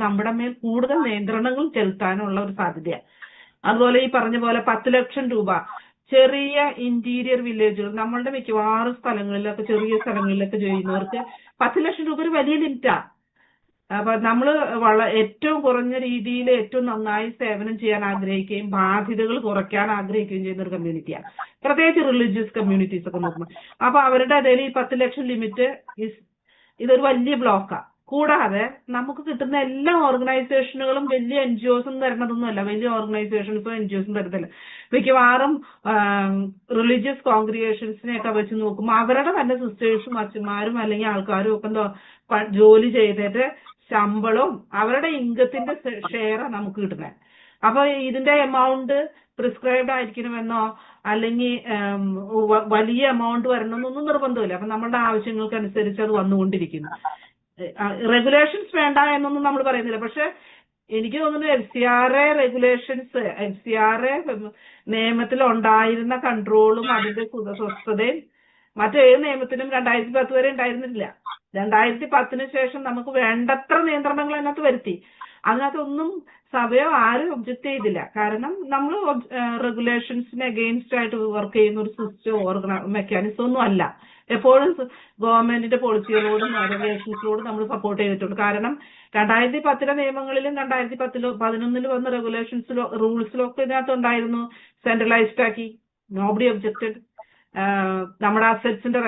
നമ്മുടെ മേൽ കൂടുതൽ നിയന്ത്രണങ്ങൾ ചെലുത്താനുള്ള ഒരു സാധ്യതയാണ്. അതുപോലെ ഈ പറഞ്ഞ പോലെ 10 ലക്ഷം രൂപ ചെറിയ ഇന്റീരിയർ വില്ലേജുകൾ, നമ്മളുടെ മിക്കവാറും സ്ഥലങ്ങളിലൊക്കെ, ചെറിയ സ്ഥലങ്ങളിലൊക്കെ ചെയ്യുന്നവർക്ക് 10 ലക്ഷം രൂപ ഒരു വലിയ ലിമിറ്റാ. അപ്പൊ നമ്മള് ഏറ്റവും കുറഞ്ഞ രീതിയിൽ ഏറ്റവും നന്നായി സേവനം ചെയ്യാൻ ആഗ്രഹിക്കുകയും ബാധ്യതകൾ കുറയ്ക്കാൻ ആഗ്രഹിക്കുകയും ചെയ്യുന്ന ഒരു കമ്മ്യൂണിറ്റിയാണ്, പ്രത്യേകിച്ച് റിലീജിയസ് കമ്മ്യൂണിറ്റീസ് ഒക്കെ നോക്കുമ്പോൾ. അപ്പൊ അവരുടെ ഇടയിൽ ഈ 10 ലക്ഷം ലിമിറ്റ് ഇതൊരു വലിയ ബ്ലോക്കാണ്. കൂടാതെ നമുക്ക് കിട്ടുന്ന എല്ലാ ഓർഗനൈസേഷനുകളും വലിയ NGOസും തരുന്നതൊന്നുമല്ല, വലിയ ഓർഗനൈസേഷൻസും NGOസും തരുന്നില്ല. മിക്കവാറും റിലീജിയസ് കോൺഗ്രിഗേഷൻസിനെയൊക്കെ വെച്ച് നോക്കുമ്പോൾ അവരുടെ തന്നെ സിസ്റ്റേഴ്സും അച്ഛന്മാരും അല്ലെങ്കിൽ ആൾക്കാരും ഒക്കെ ജോലി ചെയ്തിട്ട് ശമ്പളവും അവരുടെ ഇൻകത്തിന്റെ ഷെയർ നമുക്ക് കിട്ടുന്നത്. അപ്പൊ ഇതിന്റെ എമൗണ്ട് പ്രിസ്ക്രൈബ്ഡ് ആയിരിക്കണമെന്നോ അല്ലെങ്കിൽ വലിയ എമൗണ്ട് വരണമെന്നൊന്നും നിർബന്ധമില്ല. അപ്പൊ നമ്മളുടെ ആവശ്യങ്ങൾക്കനുസരിച്ച് അത് വന്നുകൊണ്ടിരിക്കുന്നു. റെഗുലേഷൻസ് വേണ്ട എന്നൊന്നും നമ്മൾ പറയുന്നില്ല. പക്ഷെ എനിക്ക് തോന്നുന്നു FCRA റെഗുലേഷൻസ്, FCRA നിയമത്തിൽ ഉണ്ടായിരുന്ന കൺട്രോളും അതിന്റെ സ്വസ്ഥതയും മറ്റേത് നിയമത്തിനും 2010 വരെ ഉണ്ടായിരുന്നില്ല. 2010 ശേഷം നമുക്ക് വേണ്ടത്ര നിയന്ത്രണങ്ങൾ അതിനകത്ത് വരുത്തി. അതിനകത്തൊന്നും സഭയോ ആരും ഒബ്ജക്ട് ചെയ്തില്ല. കാരണം നമ്മൾ റെഗുലേഷൻസിന് അഗെയിൻസ്റ്റ് ആയിട്ട് വർക്ക് ചെയ്യുന്ന ഒരു സിസ്റ്റം മെക്കാനിസം ഒന്നും അല്ല. എപ്പോഴും ഗവൺമെന്റിന്റെ പോളിസികളോടും റെഗുലേഷൻസിനോടും നമ്മൾ സപ്പോർട്ട് ചെയ്തിട്ടുണ്ട്. കാരണം 2010 നിയമങ്ങളിലും 2011 വന്ന റെഗുലേഷൻസിലോ റൂൾസിലൊക്കെ ഇതിനകത്ത് ഉണ്ടായിരുന്നു. സെൻട്രലൈസ്ഡ് ആക്കി, നോബഡി ഒബ്ജക്റ്റഡ്. നമ്മുടെ അസറ്റ്സിന്റെ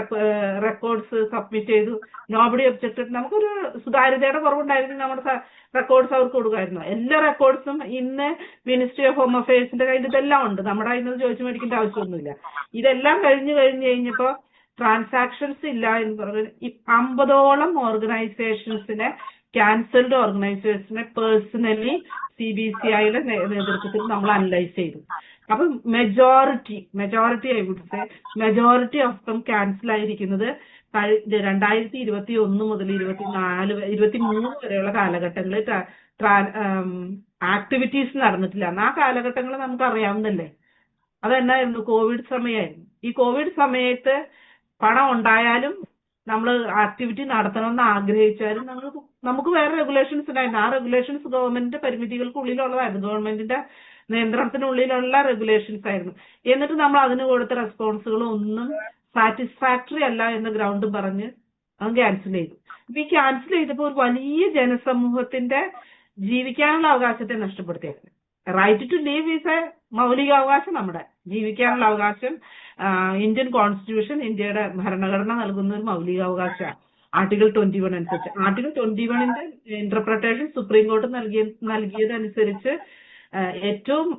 റെക്കോർഡ്സ് സബ്മിറ്റ് ചെയ്തു, നോബഡി ഒബ്ജക്റ്റഡ്. നമുക്കൊരു സുതാര്യതയുടെ കുറവുണ്ടായിരുന്നു. നമ്മുടെ റെക്കോർഡ്സ് അവർക്ക് കൊടുക്കുമായിരുന്നു. എല്ലാ റെക്കോർഡ്സും ഇന്ന് മിനിസ്ട്രി ഓഫ് ഹോം അഫയേഴ്സിന്റെ കയ്യിൽ ഇതെല്ലാം ഉണ്ട്. നമ്മുടെ കയ്യിൽ നിന്ന് ചോദിച്ചു മേടിക്കേണ്ട ആവശ്യമൊന്നുമില്ല. ഇതെല്ലാം കഴിഞ്ഞപ്പോ ട്രാൻസാക്ഷൻസ് ഇല്ല എന്ന് പറഞ്ഞ് 50ഓളം ഓർഗനൈസേഷൻസിനെ, ക്യാൻസൽഡ് ഓർഗനൈസേഷനെ പേഴ്സണലി CBCIയുടെ നേതൃത്വത്തിൽ നമ്മൾ അനലൈസ് ചെയ്തു. അപ്പൊ മെജോറിറ്റി ഓഫ് ദം ക്യാൻസൽ ആയിരിക്കുന്നത് 2021 മുതൽ 23 വരെയുള്ള കാലഘട്ടങ്ങളിൽ ആക്ടിവിറ്റീസ് നടന്നിട്ടില്ല. ആ കാലഘട്ടങ്ങൾ നമുക്ക് അറിയാവുന്നല്ലേ. അതെന്നായിരുന്നു? കോവിഡ് സമയമായിരുന്നു. ഈ കോവിഡ് സമയത്ത് പണം ഉണ്ടായാലും നമ്മൾ ആക്ടിവിറ്റി നടത്തണമെന്ന് ആഗ്രഹിച്ചാലും നമുക്ക് വേറെ റെഗുലേഷൻസ് ഉണ്ടായിരുന്നു. ആ റെഗുലേഷൻസ് ഗവൺമെന്റിന്റെ പരിമിതികൾക്കുള്ളിലുള്ളതായിരുന്നു, ഗവൺമെന്റിന്റെ നിയന്ത്രണത്തിനുള്ളിലുള്ള റെഗുലേഷൻസ് ആയിരുന്നു. എന്നിട്ട് നമ്മൾ അതിന് കൊടുത്ത റെസ്പോൺസുകൾ ഒന്നും സാറ്റിസ്ഫാക്ടറി അല്ല എന്ന ഗ്രൗണ്ട് പറഞ്ഞ് അത് ക്യാൻസൽ ചെയ്തു. അപ്പൊ ഈ ക്യാൻസൽ ചെയ്തപ്പോൾ ഒരു വലിയ ജനസമൂഹത്തിന്റെ ജീവിക്കാനുള്ള അവകാശത്തെ നഷ്ടപ്പെടുത്തിയത്. Right to live is a മൗലികാവകാശം. നമ്മുടെ ജീവിക്കാനുള്ള അവകാശം ഇന്ത്യൻ കോൺസ്റ്റിറ്റ്യൂഷൻ, ഇന്ത്യയുടെ ഭരണഘടന നൽകുന്ന ഒരു മൗലികാവകാശമാണ്. ആർട്ടിക്കിൾ 21 അനുസരിച്ച്. ആർട്ടിക്കിൾ 21ന്റെ ഇന്റർപ്രിട്ടേഷൻ സുപ്രീം കോടതി നൽകിയതനുസരിച്ച് ഏറ്റവും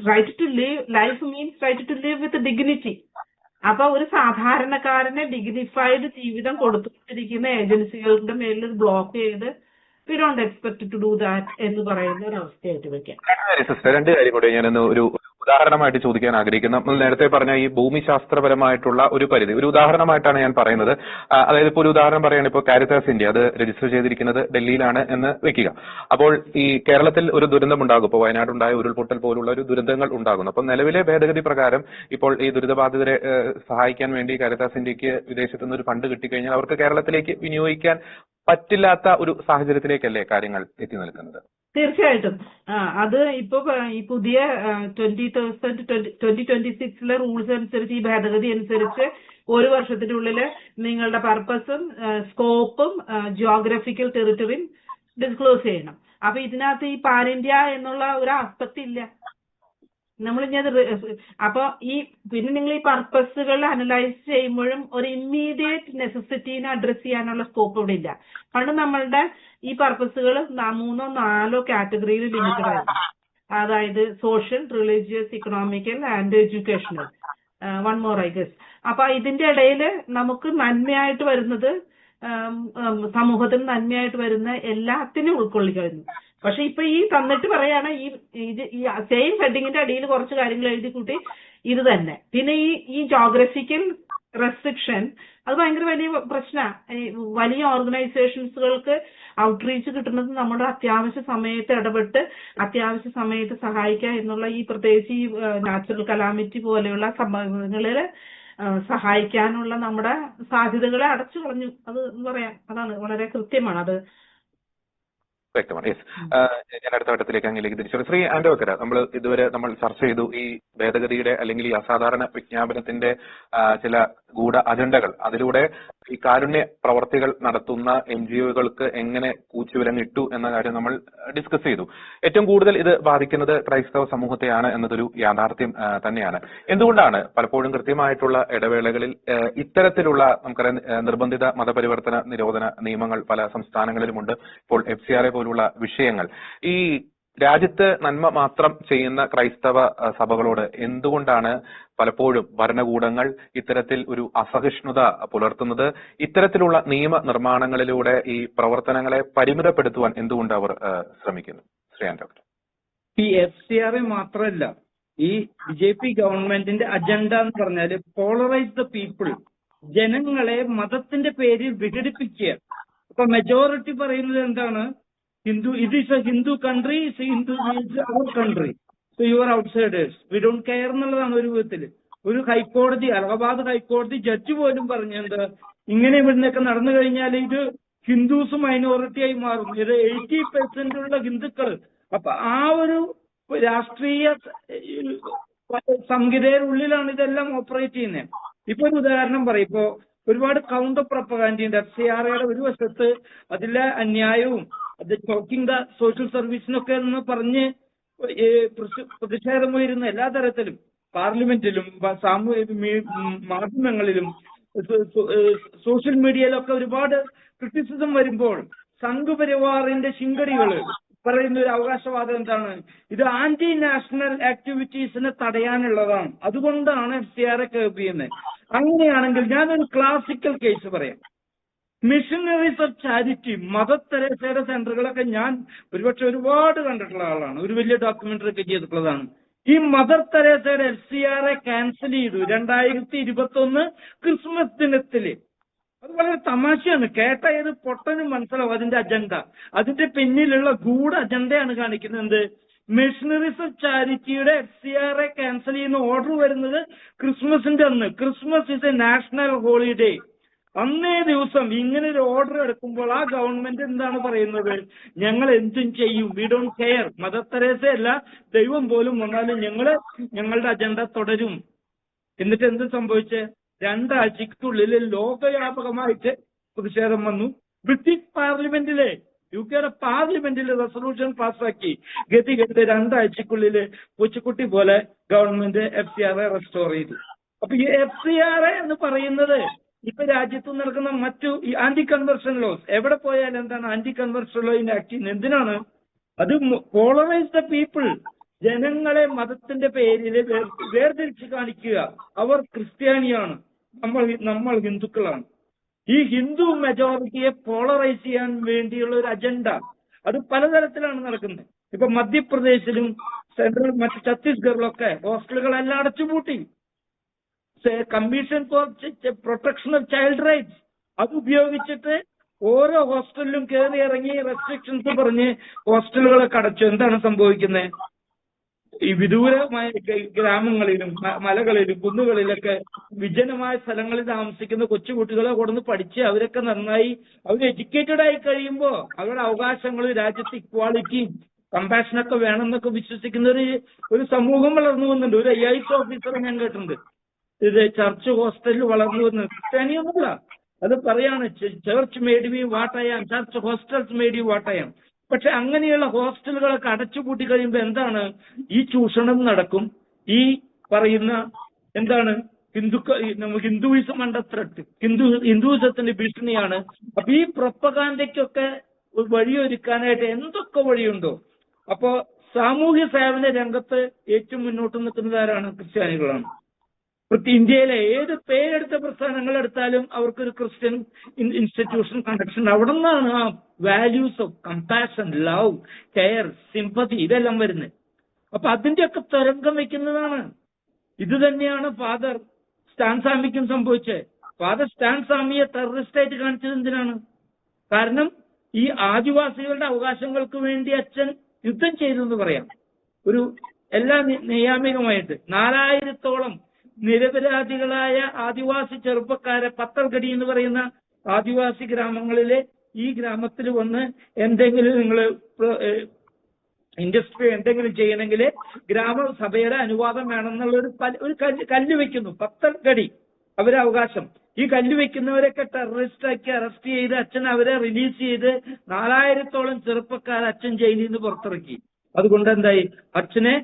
right to live, life means right to live with dignity. അപ്പൊ ഒരു സാധാരണക്കാരനെ ഡിഗ്നിഫൈഡ് ജീവിതം കൊടുത്തുകൊണ്ടിരിക്കുന്ന ഏജൻസികളുടെ മേലിൽ ബ്ലോക്ക് ചെയ്ത് we don't expect to do that എന്ന് പറയുന്ന ഒരു അവസ്ഥയായിട്ട് വെക്കാം. സിസ്റ്റർ, രണ്ട് കാര്യം കൂടെ ഞാനൊന്ന് ഒരു ഉദാഹരണമായിട്ട് ചോദിക്കാൻ ആഗ്രഹിക്കുന്നു. നമ്മൾ നേരത്തെ പറഞ്ഞ ഈ ഭൂമിശാസ്ത്രപരമായിട്ടുള്ള ഒരു പരിധി, ഒരു ഉദാഹരണമായിട്ടാണ് ഞാൻ പറയുന്നത്. അതായത് ഇപ്പോൾ ഒരു ഉദാഹരണം പറയുകയാണ്, ഇപ്പോൾ കാരിത്താസ് ഇന്ത്യ അത് രജിസ്റ്റർ ചെയ്തിരിക്കുന്നത് ഡൽഹിയിലാണ് എന്ന് വെക്കുക. അപ്പോൾ ഈ കേരളത്തിൽ ഒരു ദുരന്തം ഉണ്ടാകും. ഇപ്പോൾ വയനാടുണ്ടായ ഉരുൾപൊട്ടൽ പോലുള്ള ഒരു ദുരന്തങ്ങൾ ഉണ്ടാകുന്നു. അപ്പോൾ നിലവിലെ ഭേദഗതി പ്രകാരം ഇപ്പോൾ ഈ ദുരിതബാധിതരെ സഹായിക്കാൻ വേണ്ടി കാരിത്താസ് ഇന്ത്യക്ക് വിദേശത്തു നിന്ന് ഒരു ഫണ്ട് കിട്ടിക്കഴിഞ്ഞാൽ അവർക്ക് കേരളത്തിലേക്ക് വിനിയോഗിക്കാൻ പറ്റില്ലാത്ത ഒരു സാഹചര്യത്തിലേക്കല്ലേ കാര്യങ്ങൾ എത്തി നിൽക്കുന്നത്? തീർച്ചയായിട്ടും. അത് ഇപ്പൊ ഈ പുതിയ 2026 റൂൾസ് അനുസരിച്ച്, ഈ ഭേദഗതി അനുസരിച്ച് 1 വർഷത്തിനുള്ളിൽ നിങ്ങളുടെ പർപ്പസും സ്കോപ്പും ജിയോഗ്രഫിക്കൽ ടെറിട്ടറിയും ഡിസ്ക്ലോസ് ചെയ്യണം. അപ്പൊ ഇതിനകത്ത് ഈ പാൻ ഇന്ത്യ എന്നുള്ള ഒരു ആസ്പെക്ട് ഇല്ല. അപ്പൊ പിന്നെ നിങ്ങൾ ഈ പർപ്പസുകൾ അനലൈസ് ചെയ്യുമ്പോഴും ഒരു ഇമ്മീഡിയറ്റ് നെസസിറ്റീനെ അഡ്രസ് ചെയ്യാനുള്ള സ്കോപ്പ് ഇവിടെ ഇല്ല. പണ്ട് നമ്മളുടെ ഈ പർപ്പസുകൾ 3 or 4 കാറ്റഗറിയിൽ ലിമിറ്റഡ് ആയിരുന്നു. അതായത് social, religious, economical and educational. One more I guess. അപ്പൊ ഇതിന്റെ ഇടയിൽ നമുക്ക് നന്മയായിട്ട് വരുന്നത്, സമൂഹത്തിന് നന്മയായിട്ട് വരുന്ന എല്ലാത്തിനും ഉൾക്കൊള്ളിക്കായിരുന്നു. പക്ഷെ ഇപ്പൊ ഈ തന്നിട്ട് പറയാണ് ഈ സെയിം ഹെഡിങ്ങിന്റെ അടിയിൽ കുറച്ച് കാര്യങ്ങൾ എഴുതി കൂട്ടി ഇത് തന്നെ. പിന്നെ ഈ ജോഗ്രഫിക്കൽ റെസ്ട്രിക്ഷൻ അത് ഭയങ്കര വലിയ പ്രശ്നമാണ്. വലിയ ഓർഗനൈസേഷൻസുകൾക്ക് ഔട്ട്റീച്ച് കിട്ടുന്നത് നമ്മുടെ അത്യാവശ്യ സമയത്ത് ഇടപെട്ട് അത്യാവശ്യ സമയത്ത് സഹായിക്കുക എന്നുള്ള ഈ പ്രത്യേകിച്ച് ഈ നാച്ചുറൽ കലാമിറ്റി പോലെയുള്ള സംഭവങ്ങളിൽ സഹായിക്കാനുള്ള നമ്മുടെ സാധ്യതകളെ അടച്ചു കളഞ്ഞു. അത് പറയാം, അതാണ് വളരെ കൃത്യമാണ് അത്. വ്യക്തമാണ്. യെസ്, ഞാൻ അടുത്ത ഘട്ടത്തിലേക്ക് അങ്ങിലേക്ക് തിരിച്ചു. ശ്രീ ആൻഡോക്കര, ഇതുവരെ നമ്മൾ ചർച്ച ചെയ്തു ഈ ഭേദഗതിയുടെ അല്ലെങ്കിൽ ഈ അസാധാരണ വിജ്ഞാപനത്തിന്റെ ചില ഗൂഢ അജണ്ടകൾ. അതിലൂടെ ഈ കാരുണ്യ പ്രവർത്തികൾ നടത്തുന്ന NGOകൾക്ക് എങ്ങനെ കൂച്ചുവിലങ്ങിട്ടു എന്ന കാര്യം നമ്മൾ ഡിസ്കസ് ചെയ്തു. ഏറ്റവും കൂടുതൽ ഇത് ബാധിക്കുന്നത് ക്രൈസ്തവ സമൂഹത്തെയാണ് എന്നതൊരു യാഥാർത്ഥ്യം തന്നെയാണ്. എന്തുകൊണ്ടാണ് പലപ്പോഴും കൃത്യമായിട്ടുള്ള ഇടവേളകളിൽ ഇത്തരത്തിലുള്ള നമുക്കറിയാം നിർബന്ധിത മതപരിവർത്തന നിരോധന നിയമങ്ങൾ പല സംസ്ഥാനങ്ങളിലുമുണ്ട്. ഇപ്പോൾ FCRA പോലുള്ള വിഷയങ്ങൾ ഈ രാജ്യത്ത് നന്മ മാത്രം ചെയ്യുന്ന ക്രൈസ്തവ സഭകളോട് എന്തുകൊണ്ടാണ് പലപ്പോഴും ഭരണകൂടങ്ങൾ ഇത്തരത്തിൽ ഒരു അസഹിഷ്ണുത പുലർത്തുന്നത്? ഇത്തരത്തിലുള്ള നിയമ നിർമ്മാണങ്ങളിലൂടെ ഈ പ്രവർത്തനങ്ങളെ പരിമിതപ്പെടുത്തുവാൻ എന്തുകൊണ്ട് അവർ ശ്രമിക്കുന്നു? ശ്രീ ഡോക്ടർ, ഈ FCRA മാത്രമല്ല, ഈ BJP ഗവൺമെന്റിന്റെ അജണ്ട എന്ന് പറഞ്ഞാല് പോളറൈസ് ദ പീപ്പിൾ, ജനങ്ങളെ മതത്തിന്റെ പേരിൽ വിഘടിപ്പിക്കുക. ഇപ്പൊ മെജോറിറ്റി പറയുന്നത് എന്താണ്? Hindu, it is a Hindu country, it's Hindu is our country. So you are outsiders. We don't care എന്നുള്ളതാണ് ഒരു വിധത്തില്. ഒരു ഹൈക്കോടതി, അലഹബാദ് ഹൈക്കോടതി ജഡ്ജി പോലും പറഞ്ഞത് ഇങ്ങനെ ഇവിടുന്നൊക്കെ നടന്നു കഴിഞ്ഞാൽ ഇത് ഹിന്ദുസ് മൈനോറിറ്റി ആയി മാറും. ഇത് 80% ഉള്ള ഹിന്ദുക്കൾ. അപ്പൊ ആ ഒരു രാഷ്ട്രീയ സംഹിതയുടെ ഉള്ളിലാണ് ഇതെല്ലാം ഓപ്പറേറ്റ് ചെയ്യുന്നത്. ഇപ്പൊ ഒരു ഉദാഹരണം പറയും. ഇപ്പോ ഒരുപാട് കൗണ്ടർ പ്രൊപ്പഗാൻഡയുണ്ട്. FCRAയുടെ ഒരു വശത്ത് അതിലെ അന്യായവും അത് ചോക്കിംഗ് ദ സോഷ്യൽ സർവീസിനൊക്കെ എന്ന് പറഞ്ഞ് പ്രതിഷേധമുയരുന്ന എല്ലാ തരത്തിലും പാർലമെന്റിലും മാധ്യമങ്ങളിലും സോഷ്യൽ മീഡിയയിലൊക്കെ ഒരുപാട് ക്രിറ്റിസിസം വരുമ്പോൾ സംഘപരിവാറിന്റെ ശിങ്കടികൾ പറയുന്ന ഒരു അവകാശവാദം എന്താണ്? ഇത് ആന്റി നാഷണൽ ആക്ടിവിറ്റീസിനെ തടയാനുള്ളതാണ്, അതുകൊണ്ടാണ് FCRA കേർബ് ചെയ്യുന്നത്. അങ്ങനെയാണെങ്കിൽ ഞാനൊരു ക്ലാസിക്കൽ കേസ് പറയാം. മിഷനറീസ് ഓഫ് ചാരിറ്റി, മദർ തെരേസയുടെ സെന്ററുകളൊക്കെ ഞാൻ ഒരുപക്ഷെ ഒരുപാട് കണ്ടിട്ടുള്ള ആളാണ്, ഒരു വലിയ ഡോക്യുമെന്ററി ഒക്കെ ചെയ്തിട്ടുള്ളതാണ്. ഈ മദർ തെരേസയുടെ FCRA ക്യാൻസൽ ചെയ്തു 2021 ക്രിസ്മസ് ദിനത്തില്. അത് വളരെ തമാശയാണ്. കേട്ട ഏത് പൊട്ടനും മനസ്സിലാവും അതിന്റെ അജണ്ട. അതിന്റെ പിന്നിലുള്ള ഗൂഢ അജണ്ടയാണ് കാണിക്കുന്നത്. മിഷനറീസ് ഓഫ് ചാരിറ്റിയുടെ FCRA ക്യാൻസൽ ചെയ്യുന്ന ഓർഡർ വരുന്നത് ക്രിസ്മസിന്റെ അന്ന്. Christmas is A national holiday. അന്നേ ദിവസം ഇങ്ങനെ ഒരു ഓർഡർ എടുക്കുമ്പോൾ ആ ഗവൺമെന്റ് എന്താണ് പറയുന്നത്? ഞങ്ങൾ എന്തും ചെയ്യും, വി ഡോണ്ട് കെയർ. മദർ തെരേസയല്ല, ദൈവം പോലും വന്നാലും ഞങ്ങളുടെ അജണ്ട തുടരും. എന്നിട്ട് എന്ത് സംഭവിച്ചേ? 2 ആഴ്ചക്കുള്ളിൽ ലോകവ്യാപകമായിട്ട് പ്രതിഷേധം വന്നു. ബ്രിട്ടീഷ് പാർലമെന്റിലെ UK പാർലമെന്റിൽ റെസൊല്യൂഷൻ പാസ്സാക്കി. ഗതികെട്ട് 2 ആഴ്ചക്കുള്ളിൽ കൊച്ചുകുട്ടി പോലെ ഗവൺമെന്റ് FCRA റെസ്റ്റോർ ചെയ്തു. അപ്പൊ ഈ FCRA എന്ന് പറയുന്നത് ഇപ്പൊ രാജ്യത്ത് നടക്കുന്ന മറ്റു ഈ ആന്റി കൺവെർഷൻ ലോസ്, എവിടെ പോയാലും എന്താണ് ആന്റി കൺവെർഷൻ ലോ ആക്ട് ചെയ്യുന്നത്? എന്തിനാണ്? അത് പോളറൈസ് ദ പീപ്പിൾ. ജനങ്ങളെ മതത്തിന്റെ പേരിൽ വേർതിരിച്ച് കാണിക്കുക. അവർ ക്രിസ്ത്യാനിയാണ്, നമ്മൾ ഹിന്ദുക്കളാണ്. ഈ ഹിന്ദു മെജോറിറ്റിയെ പോളറൈസ് ചെയ്യാൻ വേണ്ടിയുള്ള ഒരു അജണ്ട അത് പലതരത്തിലാണ് നടക്കുന്നത്. ഇപ്പൊ മധ്യപ്രദേശിലും സെൻട്രൽ മറ്റ് ഛത്തീസ്ഗഡിലൊക്കെ ഹോസ്റ്റലുകളെല്ലാം അടച്ചുപൂട്ടി. Commission for protection of child rights അത് ഉപയോഗിച്ചിട്ട് ഓരോ ഹോസ്റ്റലിലും കയറി ഇറങ്ങി റെസ്ട്രിക്ഷൻസ് പറഞ്ഞ് ഹോസ്റ്റലുകളൊക്കെ അടച്ചു. എന്താണ് സംഭവിക്കുന്നത്? ഈ വിദൂരമായ ഗ്രാമങ്ങളിലും മലകളിലും കുന്നുകളിലൊക്കെ വിജനമായ സ്ഥലങ്ങളിൽ താമസിക്കുന്ന കൊച്ചുകുട്ടികളെ കൊടുന്ന് പഠിച്ച് അവരൊക്കെ നന്നായി അവർ എഡ്യൂക്കേറ്റഡ് ആയി കഴിയുമ്പോൾ അവരുടെ അവകാശങ്ങൾ, രാജ്യത്ത് ഇക്വാളിറ്റിയും കമ്പാഷനൊക്കെ വേണമെന്നൊക്കെ വിശ്വസിക്കുന്ന ഒരു സമൂഹം വളർന്നു വന്നുണ്ട്. ഒരു IAS ഓഫീസറെ ഞാൻ കേട്ടിട്ടുണ്ട്. ഇത് ചർച്ച് ഹോസ്റ്റലിൽ വളർന്നു വന്നത് ക്രിസ്ത്യാനിയൊന്നുമില്ല. അത് പറയാണ്, church made me what I am, church hostels made you what I am. പക്ഷെ അങ്ങനെയുള്ള ഹോസ്റ്റലുകളൊക്കെ അടച്ചുപൂട്ടി കഴിയുമ്പോൾ എന്താണ്? ഈ ചൂഷണം നടക്കും. ഈ പറയുന്ന എന്താണ് ഹിന്ദുയിസം അണ്ടർ ത്രെട്ട്, ഹിന്ദുയിസത്തിന്റെ ഭീഷണിയാണ്. അപ്പൊ ഈ പ്രൊപ്പഗാൻഡയ്ക്കൊക്കെ വഴിയൊരുക്കാനായിട്ട് എന്തൊക്കെ വഴിയുണ്ടോ? അപ്പോ സാമൂഹ്യ സേവന രംഗത്ത് ഏറ്റവും മുന്നോട്ട് നിൽക്കുന്നത് ആരാണ്? ക്രിസ്ത്യാനികളാണ്. ഇന്ത്യയിലെ ഏത് പേരെടുത്ത പ്രസ്ഥാനങ്ങൾ എടുത്താലും അവർക്കൊരു ക്രിസ്ത്യൻ ഇൻസ്റ്റിറ്റ്യൂഷൻ കണക്ഷൻ. അവിടെ നിന്നാണ് ആ values of compassion, love, care, sympathy ഇതെല്ലാം വരുന്നത്. അപ്പൊ അതിന്റെയൊക്കെ തരംഗം വെക്കുന്നതാണ്. ഇത് തന്നെയാണ് ഫാദർ സ്റ്റാൻസാമിക്കും സംഭവിച്ചത്. ഫാദർ സ്റ്റാൻസാമിയെ ടെററിസ്റ്റ് ആയിട്ട് കാണിച്ചത് എന്തിനാണ്? കാരണം ഈ ആദിവാസികളുടെ അവകാശങ്ങൾക്ക് വേണ്ടി അച്ഛൻ യുദ്ധം ചെയ്തു എന്ന് പറയാം. ഒരു എല്ലാ നിയാമികമായിട്ട് 4000-ഓളം നിരപരാധികളായ ആദിവാസി ചെറുപ്പക്കാരെ പത്തൽഗഡി എന്ന് പറയുന്ന ആദിവാസി ഗ്രാമങ്ങളിലെ ഈ ഗ്രാമത്തിൽ വന്ന് എന്തെങ്കിലും നിങ്ങൾ ഇൻഡസ്ട്രി എന്തെങ്കിലും ചെയ്യണമെങ്കിൽ ഗ്രാമസഭയുടെ അനുവാദം വേണമെന്നുള്ള ഒരു കല്ല് വെക്കുന്നു. പത്തൽഗഡി അവരെ അവകാശം. ഈ കല്ല് വെക്കുന്നവരൊക്കെ ടെററിസ്റ്റാക്കി അറസ്റ്റ് ചെയ്ത് അച്ഛൻ അവരെ റിലീസ് ചെയ്ത് 4000-ഓളം ചെറുപ്പക്കാർ അച്ഛൻ ജയിലിൽ നിന്ന് പുറത്തിറക്കി. അതുകൊണ്ട് എന്തായി? അച്ഛനെ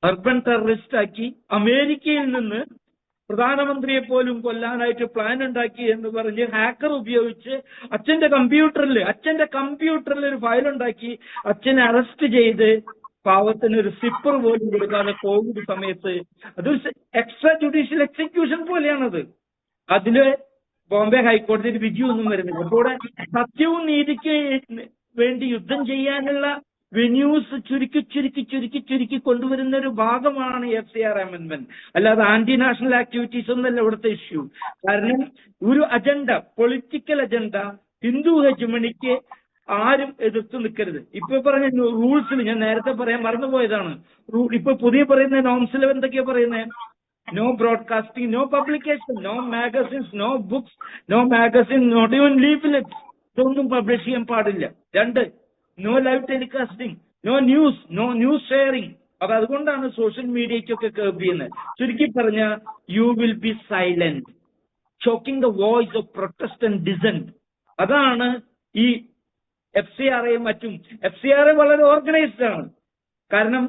അർബൻ ടെററിസ്റ്റ് ആക്കി. അമേരിക്കയിൽ നിന്ന് പ്രധാനമന്ത്രിയെ പോലും കൊല്ലാനായിട്ട് പ്ലാൻ ഉണ്ടാക്കി എന്ന് പറഞ്ഞ് ഹാക്കർ ഉപയോഗിച്ച് അച്ഛന്റെ കമ്പ്യൂട്ടറിൽ ഒരു ഫയൽ ഉണ്ടാക്കി അച്ഛനെ അറസ്റ്റ് ചെയ്ത് പാവത്തിന് ഒരു സിപ്പർ പോലും കൊടുക്കാതെ കോവിഡ് സമയത്ത് അതൊരു എക്സ്ട്രാ ജുഡീഷ്യൽ എക്സിക്യൂഷൻ പോലെയാണത്. അതില് ബോംബെ ഹൈക്കോടതിയിൽ വിധിയൊന്നും വരുന്നില്ല. അപ്പോൾ സത്യവും നീതിക്ക് വേണ്ടി യുദ്ധം ചെയ്യാനുള്ള വെന്യൂസ് ചുരുക്കി കൊണ്ടുവരുന്ന ഒരു ഭാഗമാണ് FCRA അമെന്റ്മെന്റ്. അല്ലാതെ ആന്റി നാഷണൽ ആക്ടിവിറ്റീസ് ഒന്നല്ല ഇവിടുത്തെ ഇഷ്യൂ. കാരണം ഒരു അജണ്ട, പൊളിറ്റിക്കൽ അജണ്ട, ഹിന്ദു ഹെജമണിക്ക് ആരും എതിർത്ത് നിൽക്കരുത്. ഇപ്പൊ പറഞ്ഞ റൂൾസിൽ ഞാൻ നേരത്തെ പറയാൻ മറന്നുപോയതാണ്. ഇപ്പൊ പുതിയ പറയുന്ന നോംസിൽ എന്തൊക്കെയാ പറയുന്നത്? No broadcasting, no publication, no magazines, no books, no magazine, not even leaflet, ഇതൊന്നും പബ്ലിഷ് ചെയ്യാൻ പാടില്ല. 2, no live telecasting, no news sharing. അപ്പൊ അതുകൊണ്ടാണ് സോഷ്യൽ മീഡിയയ്ക്കൊക്കെ കേർബ് ചെയ്യുന്നത്. ചുരുക്കി പറഞ്ഞ you will be silent, choking the voice of protest and dissent. അതാണ് ഈ FCRA മറ്റും. FCRA വളരെ ഓർഗനൈസ്ഡ് ആണ്. കാരണം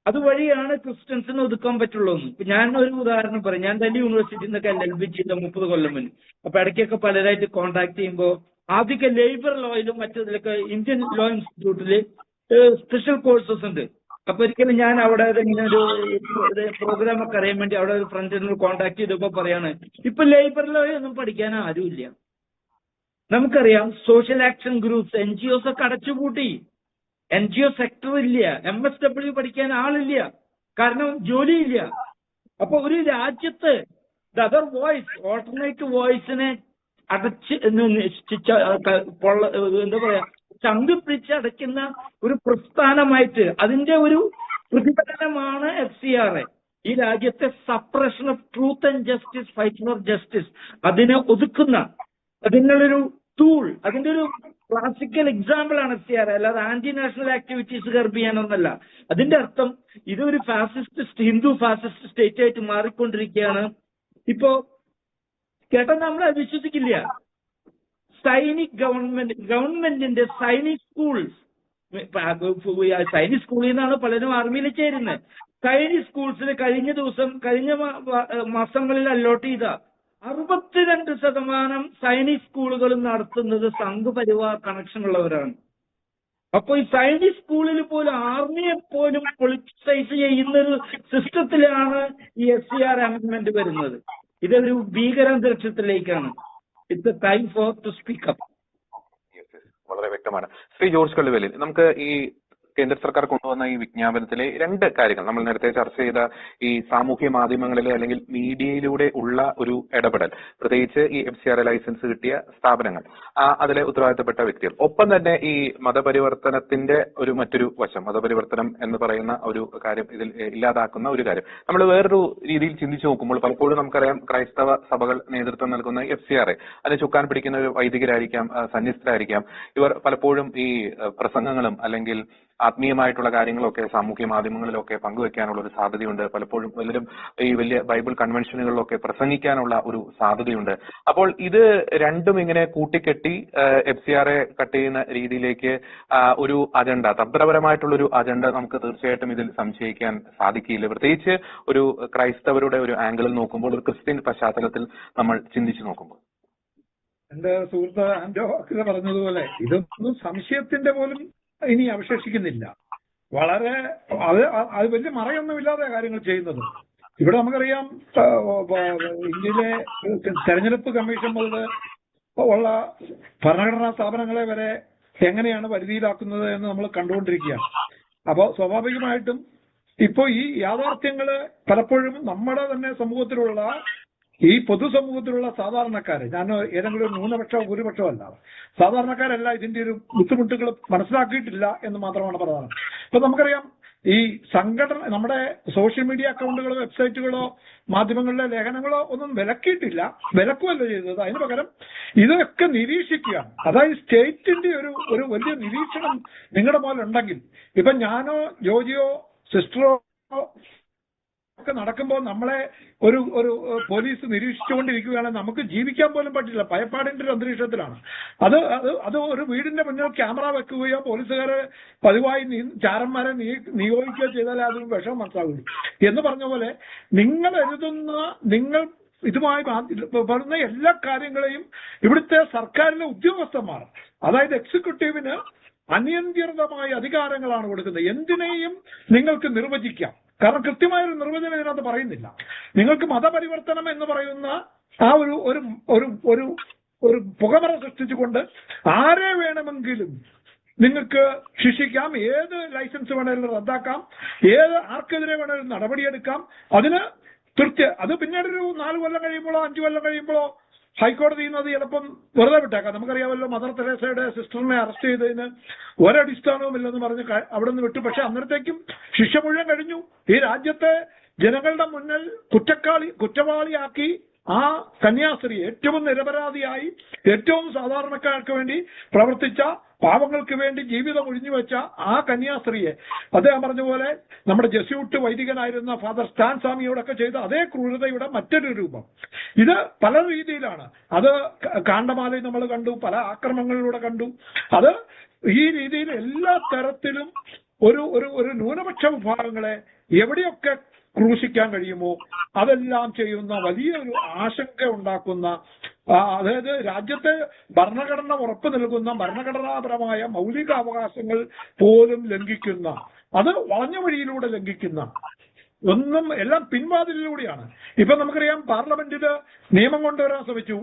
അതുവഴിയാണ് ക്രിസ്ത്യൻസിന് ഒതുക്കാൻ പറ്റുള്ളൂ. ഇപ്പൊ ഞാൻ ഒരു ഉദാഹരണം പറയും. ഞാൻ ഡൽഹി യൂണിവേഴ്സിറ്റിയിൽ നിന്നൊക്കെ LLB ചെയ്ത 30 കൊല്ലം മുന്നേ. അപ്പൊ ഇടയ്ക്കൊക്കെ പലരായിട്ട് കോൺടാക്ട് ചെയ്യുമ്പോൾ ആദ്യമൊക്കെ ലേബർ ലോയിലും മറ്റതിലൊക്കെ ഇന്ത്യൻ ലോ ഇൻസ്റ്റിറ്റ്യൂട്ടില് സ്പെഷ്യൽ കോഴ്സസ് ഉണ്ട്. അപ്പൊ ഒരിക്കലും ഞാൻ അവിടെ ഇങ്ങനെ ഒരു പ്രോഗ്രാം ഒക്കെ അറിയാൻ വേണ്ടി അവിടെ ഒരു ഫ്രണ്ടിനോട് കോൺടാക്ട് ചെയ്തപ്പോ പറയാണ്, ഇപ്പൊ ലേബർ ലോ ഒന്നും പഠിക്കാൻ ആരുമില്ല. നമുക്കറിയാം സോഷ്യൽ ആക്ഷൻ ഗ്രൂപ്പ്സ്, NGOs ഒക്കെ അടച്ചുപൂട്ടി. NGO സെക്ടർ ഇല്ല, MSW പഠിക്കാൻ ആളില്ല, കാരണം ജോലിയില്ല. അപ്പൊ ഒരു രാജ്യത്ത് ദ അതർ വോയിസ്, ഓൾട്ടർനേറ്റ് വോയിസിനെ അടച്ച് എന്താ പറയാ ചങ്ക് പിടിച്ച് അടയ്ക്കുന്ന ഒരു പ്രസ്ഥാനമായിട്ട് അതിന്റെ ഒരു പ്രതിഫലനമാണ് FCRA. ഈ രാജ്യത്തെ suppression of truth and justice, fight for justice, അതിനെ ഒതുക്കുന്ന അതിനുള്ളൊരു ടൂൾ, അതിന്റെ ഒരു ക്ലാസിക്കൽ എക്സാമ്പിൾ ആണ് FCRA. അല്ലാതെ ആന്റി നാഷണൽ ആക്ടിവിറ്റീസ് കർബ് ചെയ്യാനൊന്നല്ല. അതിന്റെ അർത്ഥം ഇതൊരു ഫാസിസ്റ്റ്, ഹിന്ദു ഫാസിസ്റ്റ് സ്റ്റേറ്റ് ആയിട്ട് മാറിക്കൊണ്ടിരിക്കുകയാണ്. ഇപ്പോ കേട്ടാ നമ്മളെ വിശ്വസിക്കില്ല, സൈനിക് ഗവൺമെന്റിന്റെ സൈനിക് സ്കൂൾസ്, സൈനിക് സ്കൂളിൽ നിന്നാണ് പലരും ആർമിയിൽ ചേരുന്നത്. സൈനിക് സ്കൂൾസിൽ കഴിഞ്ഞ മാസങ്ങളിൽ അലോട്ട് ചെയ്ത 62% സൈനിക് സ്കൂളുകളും നടത്തുന്നത് സംഘ് പരിവാർ കണക്ഷൻ ഉള്ളവരാണ്. അപ്പൊ ഈ സൈനിക് സ്കൂളിൽ പോലും ആർമിയെ പോലും പൊളിറ്റിസൈസ് ചെയ്യുന്ന ഒരു സിസ്റ്റത്തിലാണ് ഈ FCRA അമെന്റ്മെന്റ് വരുന്നത്. ഇതൊരു ഭീകരാന്തരീക്ഷത്തിലേക്കാണ്. It's a time for to speak up. വളരെ വ്യക്തമാണ്. ശ്രീ ജോർജ് കള്ളുവേലിൽ, നമുക്ക് ഈ കേന്ദ്ര സർക്കാർ കൊണ്ടുവന്ന ഈ വിജ്ഞാപനത്തിലെ 2 കാര്യങ്ങൾ നമ്മൾ നേരത്തെ ചർച്ച ചെയ്ത ഈ സാമൂഹ്യ മാധ്യമങ്ങളിലെ അല്ലെങ്കിൽ മീഡിയയിലൂടെ ഉള്ള ഒരു ഇടപെടൽ, പ്രത്യേകിച്ച് ഈ FCRA ലൈസൻസ് കിട്ടിയ സ്ഥാപനങ്ങൾ, അതിലെ ഉത്തരവാദിത്തപ്പെട്ട വ്യക്തികൾ, ഒപ്പം തന്നെ ഈ മതപരിവർത്തനത്തിന്റെ മറ്റൊരു വശം, മതപരിവർത്തനം എന്ന് പറയുന്ന ഒരു കാര്യം ഇതിൽ ഇല്ലാതാക്കുന്ന ഒരു കാര്യം. നമ്മൾ വേറൊരു രീതിയിൽ ചിന്തിച്ചു നോക്കുമ്പോൾ പലപ്പോഴും നമുക്കറിയാം ക്രൈസ്തവ സഭകൾ നേതൃത്വം നൽകുന്ന FCRA അതിന് ചുക്കാൻ പിടിക്കുന്ന ഒരു വൈദികരായിരിക്കാം, സന്യസ്തരായിരിക്കാം. ഇവർ പലപ്പോഴും ഈ പ്രസംഗങ്ങളും അല്ലെങ്കിൽ ആത്മീയമായിട്ടുള്ള കാര്യങ്ങളൊക്കെ സാമൂഹ്യ മാധ്യമങ്ങളിലൊക്കെ പങ്കുവെക്കാനുള്ള ഒരു സാധ്യതയുണ്ട്. പലപ്പോഴും പലരും ഈ വലിയ ബൈബിൾ കൺവെൻഷനുകളിലൊക്കെ പ്രസംഗിക്കാനുള്ള ഒരു സാധ്യതയുണ്ട്. അപ്പോൾ ഇത് രണ്ടും ഇങ്ങനെ കൂട്ടിക്കെട്ടി FCRA കട്ട് ചെയ്യുന്ന രീതിയിലേക്ക് ഒരു അജണ്ട, തന്ത്രപരമായിട്ടുള്ള ഒരു അജണ്ട നമുക്ക് തീർച്ചയായിട്ടും ഇതിൽ സംശയിക്കാൻ സാധിക്കില്ല. പ്രത്യേകിച്ച് ഒരു ക്രൈസ്തവരുടെ ഒരു ആംഗിളിൽ നോക്കുമ്പോൾ, ഒരു ക്രിസ്ത്യൻ പശ്ചാത്തലത്തിൽ നമ്മൾ ചിന്തിച്ചു നോക്കുമ്പോൾ. എന്റെ സുഹൃത്ത് ആൻഡോ അക്കില പറഞ്ഞതുപോലെ ഇതൊന്നും സംശയത്തിന്റെ പോലും ഇനി അവശേഷിക്കുന്നില്ല. വളരെ അത് വലിയ മറയൊന്നുമില്ലാതെ കാര്യങ്ങൾ ചെയ്യുന്നത്. ഇവിടെ നമുക്കറിയാം ഇന്ത്യയിലെ തെരഞ്ഞെടുപ്പ് കമ്മീഷൻ മുതൽ ഉള്ള ഭരണഘടനാ സ്ഥാപനങ്ങളെ വരെ എങ്ങനെയാണ് പരിധിയിലാക്കുന്നത് എന്ന് നമ്മൾ കണ്ടുകൊണ്ടിരിക്കുകയാണ്. അപ്പോൾ സ്വാഭാവികമായിട്ടും ഇപ്പോ ഈ യാഥാർത്ഥ്യങ്ങള് പലപ്പോഴും നമ്മുടെ തന്നെ സമൂഹത്തിലുള്ള ഈ പൊതുസമൂഹത്തിലുള്ള സാധാരണക്കാര്, ഞാൻ ഏതെങ്കിലും ഒരു ന്യൂനപക്ഷമോ ഭൂരിപക്ഷമോ അല്ല, സാധാരണക്കാരല്ല ഇതിന്റെ ഒരു ബുദ്ധിമുട്ടുകൾ മനസ്സിലാക്കിയിട്ടില്ല എന്ന് മാത്രമാണ് പറയുന്നത്. ഇപ്പൊ നമുക്കറിയാം ഈ സംഘടന, നമ്മുടെ സോഷ്യൽ മീഡിയ അക്കൗണ്ടുകളോ വെബ്സൈറ്റുകളോ മാധ്യമങ്ങളിലെ ലേഖനങ്ങളോ ഒന്നും വിലക്കിയിട്ടില്ല, വിലക്കുമല്ല ചെയ്തത്. അതിന് പകരം ഇതൊക്കെ നിരീക്ഷിക്കുകയാണ്. അതായത് സ്റ്റേറ്റിന്റെ ഒരു വലിയ നിരീക്ഷണം നിങ്ങളുടെ പോലെ ഉണ്ടെങ്കിൽ, ഇപ്പൊ ഞാനോ ജോജിയോ സിസ്റ്ററോ ഒക്കെ നടക്കുമ്പോൾ നമ്മളെ ഒരു പോലീസ് നിരീക്ഷിച്ചുകൊണ്ടിരിക്കുകയാണെങ്കിൽ നമുക്ക് ജീവിക്കാൻ പോലും പറ്റില്ല. ഭയപ്പാടിന്റെ ഒരു അന്തരീക്ഷത്തിലാണ്. അത് ഒരു വീടിന്റെ മുന്നിൽ ക്യാമറ വെക്കുകയോ പോലീസുകാരെ പതിവായി ചാരന്മാരെ നിയോഗിക്കുകയോ ചെയ്താലേ അതിന് വിഷമം മനസ്സിലാവുള്ളൂ. എന്ന് പറഞ്ഞ പോലെ നിങ്ങൾ ഇതുമായി പറയുന്ന എല്ലാ കാര്യങ്ങളെയും ഇവിടുത്തെ സർക്കാരിലെ ഉദ്യോഗസ്ഥന്മാർ, അതായത് എക്സിക്യൂട്ടീവിന് അനിയന്ത്രിതമായ അധികാരങ്ങളാണ് കൊടുക്കുന്നത്. എന്തിനേയും നിങ്ങൾക്ക് നിർവചിക്കാം. കാരണം കൃത്യമായൊരു നിർവചനം ഇതിനകത്ത് പറയുന്നില്ല. നിങ്ങൾക്ക് മതപരിവർത്തനം എന്ന് പറയുന്ന ആ ഒരു പുകമറ സൃഷ്ടിച്ചുകൊണ്ട് ആരെ വേണമെങ്കിലും നിങ്ങൾക്ക് ശിക്ഷിക്കാം, ഏത് ലൈസൻസ് വേണമെങ്കിലും റദ്ദാക്കാം, ആർക്കെതിരെ വേണമെങ്കിലും നടപടിയെടുക്കാം. അതിന് അത് പിന്നീട് ഒരു 4 കൊല്ലം കഴിയുമ്പോഴോ 5 കൊല്ലം കഴിയുമ്പോഴോ ഹൈക്കോടതിയിൽ നിന്ന് അത് ചിലപ്പം വെറുതെ വിട്ടേക്കാം. നമുക്കറിയാമല്ലോ, മദർ തെരേസയുടെ സിസ്റ്ററിനെ അറസ്റ്റ് ചെയ്തതിന് ഒരടിസ്ഥാനവും ഇല്ലെന്ന് പറഞ്ഞ് അവിടെ നിന്ന് വിട്ടു. പക്ഷെ അന്നേരത്തേക്കും ശിക്ഷ മുഴുവൻ കഴിഞ്ഞു. ഈ രാജ്യത്തെ ജനങ്ങളുടെ മുന്നിൽ കുറ്റവാളിയാക്കി ആ കന്യാസ്ത്രീയെ, ഏറ്റവും നിരപരാധിയായി ഏറ്റവും സാധാരണക്കാർക്ക് വേണ്ടി പ്രവർത്തിച്ച, പാവങ്ങൾക്ക് വേണ്ടി ജീവിതം ഒഴിഞ്ഞുവെച്ച ആ കന്യാസ്ത്രീയെ, അദ്ദേഹം പറഞ്ഞ പോലെ നമ്മുടെ ജസ്യൂട്ട് വൈദികനായിരുന്ന ഫാദർ സ്റ്റാൻ സ്വാമിയോടൊക്കെ ചെയ്ത അതേ ക്രൂരതയുടെ മറ്റൊരു രൂപം. ഇത് പല രീതിയിലാണ്. അത് കാണ്ടമാലയിൽ നമ്മൾ കണ്ടു, പല ആക്രമണങ്ങളിലൂടെ കണ്ടു. അത് ഈ രീതിയിൽ എല്ലാ തരത്തിലും ഒരു ന്യൂനപക്ഷ വിഭാഗങ്ങളെ എവിടെയൊക്കെ ക്രൂശിക്കാൻ കഴിയുമോ അതെല്ലാം ചെയ്യുന്ന വലിയൊരു ആശങ്ക ഉണ്ടാക്കുന്ന, അതായത് രാജ്യത്തെ ഭരണഘടന ഉറപ്പു നൽകുന്ന ഭരണഘടനാപരമായ മൗലികാവകാശങ്ങൾ പോലും ലംഘിക്കുന്ന, അത് വളഞ്ഞ വഴിയിലൂടെ ലംഘിക്കുന്ന എല്ലാം പിൻവാതിലിലൂടെയാണ്. ഇപ്പൊ നമുക്കറിയാം, പാർലമെന്റില് നിയമം കൊണ്ടുവരാൻ ശ്രമിച്ചു,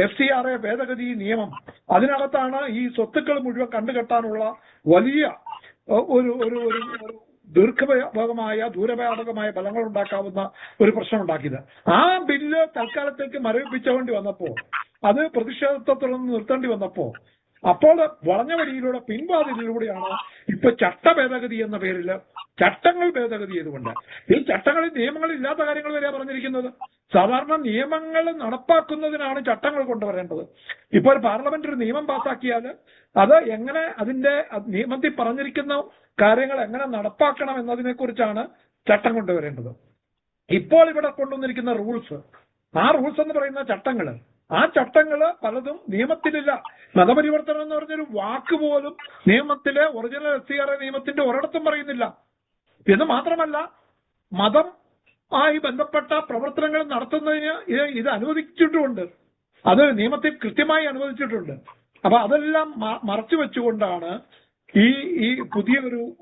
FCRA ഭേദഗതി നിയമം. അതിനകത്താണ് ഈ സ്വത്തുക്കൾ മുഴുവൻ കണ്ടുകെട്ടാനുള്ള വലിയ ഒരു ദൂരവ്യാപകമായ ഫലങ്ങൾ ഉണ്ടാക്കാവുന്ന ഒരു പ്രശ്നം ഉണ്ടാക്കിയത്. ആ ബില്ല് തൽക്കാലത്തേക്ക് മരവിപ്പിച്ചുകൊണ്ട് വന്നപ്പോ, അത് പ്രതിഷേധത്തെ തുടർന്ന് നിർത്തേണ്ടി വന്നപ്പോ, അപ്പോൾ വളഞ്ഞ വഴിയിലൂടെ പിൻവാതിലിലൂടെയാണ് ഇപ്പൊ ചട്ട ഭേദഗതി എന്ന പേരിൽ ചട്ടങ്ങൾ ഭേദഗതി ചെയ്തുകൊണ്ട്, ഈ ചട്ടങ്ങളിൽ നിയമങ്ങളില്ലാത്ത കാര്യങ്ങൾ വരെ പറഞ്ഞിരിക്കുന്നത്. സാധാരണ നിയമങ്ങൾ നടപ്പാക്കുന്നതിനാണ് ചട്ടങ്ങൾ കൊണ്ടുവരേണ്ടത്. ഇപ്പോൾ ഒരു പാർലമെന്റ് ഒരു നിയമം പാസാക്കിയാൽ അത് എങ്ങനെ, അതിന്റെ നിയമത്തിൽ പറഞ്ഞിരിക്കുന്ന കാര്യങ്ങൾ എങ്ങനെ നടപ്പാക്കണം എന്നതിനെ കുറിച്ചാണ് ചട്ടം കൊണ്ടുവരേണ്ടത്. ഇപ്പോൾ ഇവിടെ കൊണ്ടുവന്നിരിക്കുന്ന റൂൾസ്, ആ റൂൾസ് എന്ന് പറയുന്ന ചട്ടങ്ങള്, ആ ചട്ടങ്ങള് പലതും നിയമത്തിലില്ല. മതപരിവർത്തനം എന്ന് പറഞ്ഞൊരു വാക്ക് പോലും നിയമത്തിലെ ഒറിജിനൽ FCRA നിയമത്തിന്റെ ഒരിടത്തും പറയുന്നില്ല. എന്ന് മാത്രമല്ല, മതം ആയി ബന്ധപ്പെട്ട പ്രവർത്തനങ്ങൾ നടത്തുന്നതിന് ഇത് അനുവദിച്ചിട്ടുമുണ്ട്. അത് നിയമത്തിൽ കൃത്യമായി അനുവദിച്ചിട്ടുണ്ട്. അപ്പൊ അതെല്ലാം മറച്ചു വെച്ചുകൊണ്ടാണ് ഈ പുതിയ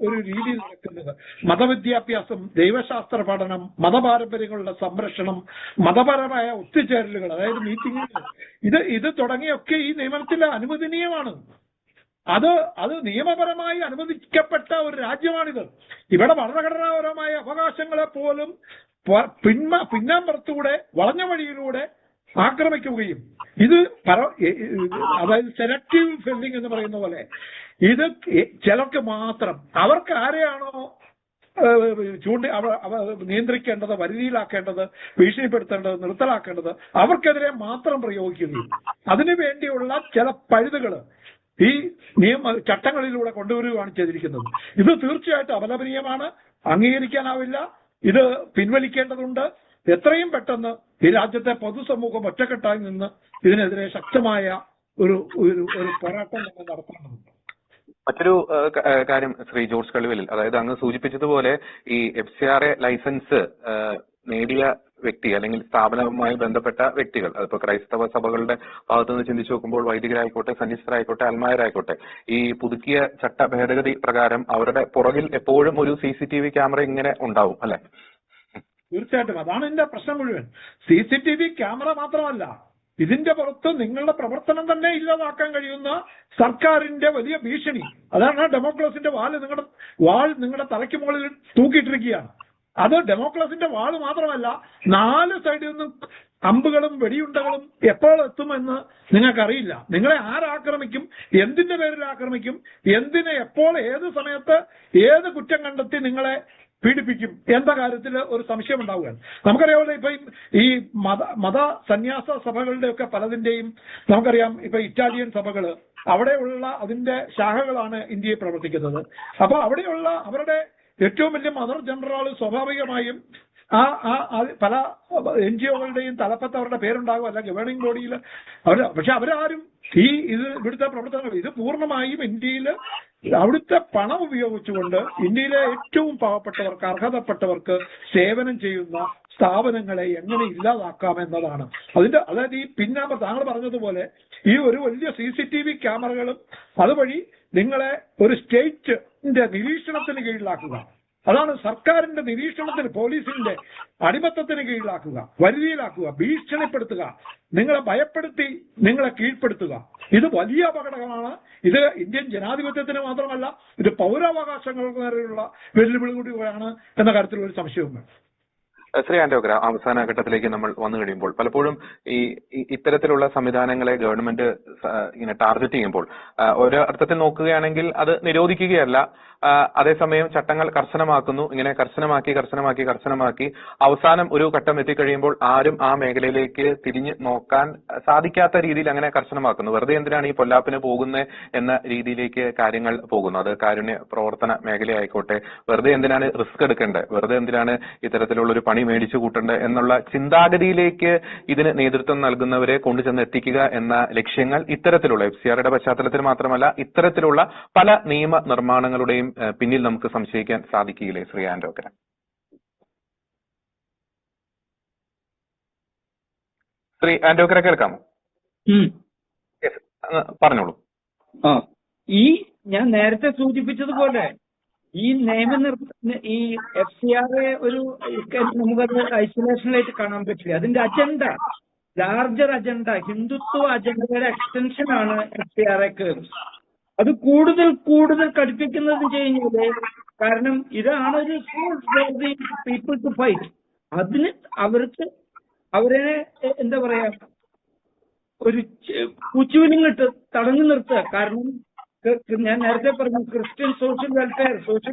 ഒരു രീതി നടക്കുന്നത്. മതവിദ്യാഭ്യാസം, ദൈവശാസ്ത്ര പഠനം, മതപാരമ്പര്യങ്ങളുടെ സംരക്ഷണം, മതപരമായ ഒത്തുചേരലുകൾ, അതായത് മീറ്റിങ്ങുകൾ, ഇത് തുടങ്ങിയൊക്കെ ഈ നിയമത്തിൽ അനുവദനീയമാണ്. അത് നിയമപരമായി അനുവദിക്കപ്പെട്ട ഒരു രാജ്യമാണിത്. ഇവിടെ ഭരണഘടനാപരമായ അവകാശങ്ങളെ പോലും പിന്നാമ്പുറത്തൂടെ വളഞ്ഞ വഴിയിലൂടെ ആക്രമിക്കുകയും, ഇത് അതായത് സെലക്ടീവ് ഫെൻഡിങ് എന്ന് പറയുന്ന പോലെ, ഇത് ചിലർക്ക് മാത്രം, അവർക്ക് ആരെയാണോ നിയന്ത്രിക്കേണ്ടത്, വരുതിയിലാക്കേണ്ടത്, ഭീഷണിപ്പെടുത്തേണ്ടത്, നിർത്തലാക്കേണ്ടത്, അവർക്കെതിരെ മാത്രം പ്രയോഗിക്കുകയും അതിനു വേണ്ടിയുള്ള ചില പഴുതുകൾ ഈ ചട്ടങ്ങളിലൂടെ കൊണ്ടുവരികയാണ് ചെയ്തിരിക്കുന്നത്. ഇത് തീർച്ചയായിട്ടും അപലപനീയമാണ്, അംഗീകരിക്കാനാവില്ല. ഇത് പിൻവലിക്കേണ്ടതുണ്ട്. എത്രയും പെട്ടെന്ന് ഈ രാജ്യത്തെ പൊതുസമൂഹം ഒറ്റക്കെട്ടായി നിന്ന് ഇതിനെതിരെ ശക്തമായ ഒരു പോരാട്ടം നമ്മൾ നടത്തേണ്ടതുണ്ട്. മറ്റൊരു കാര്യം ശ്രീ ജോർജ് കള്ളിവലിൽ, അതായത് അങ്ങ് സൂചിപ്പിച്ചതുപോലെ ഈ FCRA ലൈസൻസ് നേടിയ വ്യക്തി അല്ലെങ്കിൽ സ്ഥാപനവുമായി ബന്ധപ്പെട്ട വ്യക്തികൾ, അതിപ്പോ ക്രൈസ്തവ സഭകളുടെ ഭാഗത്തുനിന്ന് ചിന്തിച്ചു നോക്കുമ്പോൾ വൈദികരായിക്കോട്ടെ, സന്യസ്തരായിക്കോട്ടെ, അൽമായരായിക്കോട്ടെ, ഈ പുതുക്കിയ ചട്ട ഭേദഗതി പ്രകാരം അവരുടെ പുറകിൽ എപ്പോഴും ഒരു CCTV ക്യാമറ ഇങ്ങനെ ഉണ്ടാവും, അല്ലെ? തീർച്ചയായിട്ടും അതാണ് എന്റെ പ്രശ്നം മുഴുവൻ. CCTV ക്യാമറ മാത്രമല്ല, ഇതിന്റെ പുറത്ത് നിങ്ങളുടെ പ്രവർത്തനം തന്നെ ഇല്ലാതാക്കാൻ കഴിയുന്ന സർക്കാരിന്റെ വലിയ ഭീഷണി. അതാണ് ഡെമോക്രസിന്റെ വാൾ നിങ്ങളുടെ തലയ്ക്ക് മുകളിൽ തൂക്കിയിട്ടിരിക്കുകയാണ്. അത് ഡെമോക്രസിന്റെ വാൾ മാത്രമല്ല, 4 സൈഡിൽ നിന്നും അമ്പുകളും വെടിയുണ്ടകളും എപ്പോൾ എത്തുമെന്ന് നിങ്ങൾക്കറിയില്ല. നിങ്ങളെ ആരാക്രമിക്കും, എന്തിന്റെ പേരിൽ ആക്രമിക്കും, എന്തിനെ, എപ്പോൾ, ഏത് സമയത്ത്, ഏത് കുറ്റം കണ്ടെത്തി നിങ്ങളെ പീഡിപ്പിക്കും എന്ന കാര്യത്തിൽ ഒരു സംശയം ഉണ്ടാവുകയാണ്. നമുക്കറിയാമല്ലോ, ഇപ്പൊ ഈ മത സന്യാസ സഭകളുടെയൊക്കെ പലതിന്റെയും നമുക്കറിയാം. ഇപ്പൊ ഇറ്റാലിയൻ സഭകള്, അവിടെയുള്ള അതിന്റെ ശാഖകളാണ് ഇന്ത്യയിൽ പ്രവർത്തിക്കുന്നത്. അപ്പൊ അവിടെയുള്ള അവരുടെ ഏറ്റവും വലിയ മദർ ജനറൽ സ്വാഭാവികമായും പല NGOകളുടെയും തലപ്പത്ത് അവരുടെ പേരുണ്ടാകും, അല്ല ഗവേണിംഗ് ബോഡിയിൽ പക്ഷെ അവരാരും ഇവിടുത്തെ പ്രവർത്തനങ്ങൾ ഇത് പൂർണ്ണമായും ഇന്ത്യയിൽ അവിടുത്തെ പണം ഉപയോഗിച്ചുകൊണ്ട് ഇന്ത്യയിലെ ഏറ്റവും പാവപ്പെട്ടവർക്ക്, അർഹതപ്പെട്ടവർക്ക് സേവനം ചെയ്യുന്ന സ്ഥാപനങ്ങളെ എങ്ങനെ ഇല്ലാതാക്കാമെന്നതാണ് അതായത് ഈ പിന്നാമ്പ താങ്കൾ പറഞ്ഞതുപോലെ ഈ ഒരു വലിയ CCTV ക്യാമറകളും അതുവഴി നിങ്ങളെ ഒരു സ്റ്റേറ്റിന്റെ നിരീക്ഷണത്തിന് കീഴിലാക്കുക. അതാണ് സർക്കാരിന്റെ നിരീക്ഷണത്തിന്, പോലീസിന്റെ അടിമത്തത്തിന് കീഴിലാക്കുക, വരുതിയിലാക്കുക, ഭീഷണിപ്പെടുത്തുക, നിങ്ങളെ ഭയപ്പെടുത്തി നിങ്ങളെ കീഴ്പ്പെടുത്തുക. ഇത് വലിയ അപകടമാണ്. ഇത് ഇന്ത്യൻ ജനാധിപത്യത്തിന് മാത്രമല്ല, ഇത് പൗരാവകാശങ്ങൾക്ക് നേരെയുള്ള വെല്ലുവിളി കൂടിയാണ് എന്ന കാര്യത്തിൽ ഒരു സംശയവും വേണം. ശ്രീ ആന്റോഗ്ര, അവസാന ഘട്ടത്തിലേക്ക് നമ്മൾ വന്നു കഴിയുമ്പോൾ പലപ്പോഴും ഇത്തരത്തിലുള്ള സംവിധാനങ്ങളെ ഗവൺമെന്റ് ഇങ്ങനെ ടാർഗറ്റ് ചെയ്യുമ്പോൾ ഒരു അർത്ഥത്തിൽ നോക്കുകയാണെങ്കിൽ അത് നിരോധിക്കുകയല്ല, അതേസമയം ചട്ടങ്ങൾ കർശനമാക്കുന്നു. ഇങ്ങനെ കർശനമാക്കി അവസാനം ഒരു ഘട്ടം എത്തിക്കഴിയുമ്പോൾ ആരും ആ മേഖലയിലേക്ക് തിരിഞ്ഞു നോക്കാൻ സാധിക്കാത്ത രീതിയിൽ അങ്ങനെ കർശനമാക്കുന്നു. വെറുതെ എന്തിനാണ് ഈ പൊല്ലാപ്പിന് പോകുന്നത് എന്ന രീതിയിലേക്ക് കാര്യങ്ങൾ പോകുന്നു. അത് കാരുണ്യ പ്രവർത്തന മേഖലയായിക്കോട്ടെ, വെറുതെ എന്തിനാണ് റിസ്ക് എടുക്കേണ്ടത്, വെറുതെ എന്തിനാണ് ഇത്തരത്തിലുള്ള ഒരു പണി മേടിച്ചു കൂട്ടേണ്ടത് എന്നുള്ള ചിന്താഗതിയിലേക്ക് ഇതിന് നേതൃത്വം നൽകുന്നവരെ കൊണ്ടുചെന്ന് എത്തിക്കുക എന്ന ലക്ഷ്യങ്ങൾ ഇത്തരത്തിലുള്ള FCRയുടെ പശ്ചാത്തലത്തിൽ മാത്രമല്ല ഇത്തരത്തിലുള്ള പല നിയമ നിർമ്മാണങ്ങളുടെയും പിന്നിൽ നമുക്ക് സംശയിക്കാൻ സാധിക്കില്ലേ ശ്രീ ആന്റോഗ്ര? ശ്രീ ആന്റോഗ്ര കേൾക്കാമോ? പറഞ്ഞോളൂ. ഞാൻ നേരത്തെ സൂചിപ്പിച്ചതുപോലെ ഈ ഈ FCRA ഒരു നമുക്കത് ഐസൊലേഷനിലായിട്ട് കാണാൻ പറ്റില്ല. അതിന്റെ അജണ്ട, ലാർജർ അജണ്ട, ഹിന്ദുത്വ അജണ്ടയുടെ എക്സ്റ്റൻഷൻ ആണ് FCRAക്ക്. അത് കൂടുതൽ കടുപ്പിക്കുന്നത് കഴിഞ്ഞാല്, കാരണം ഇതാണ് ഒരു പീപ്പിൾ ടു ഫൈറ്റ്. അതിന് അവരെ എന്താ പറയാ, ഒരു കുച്ചുവിലിങ്ങിട്ട് തടഞ്ഞു നിർത്തുക. കാരണം ഞാൻ നേരത്തെ പറഞ്ഞു, ക്രിസ്ത്യൻ സോഷ്യൽ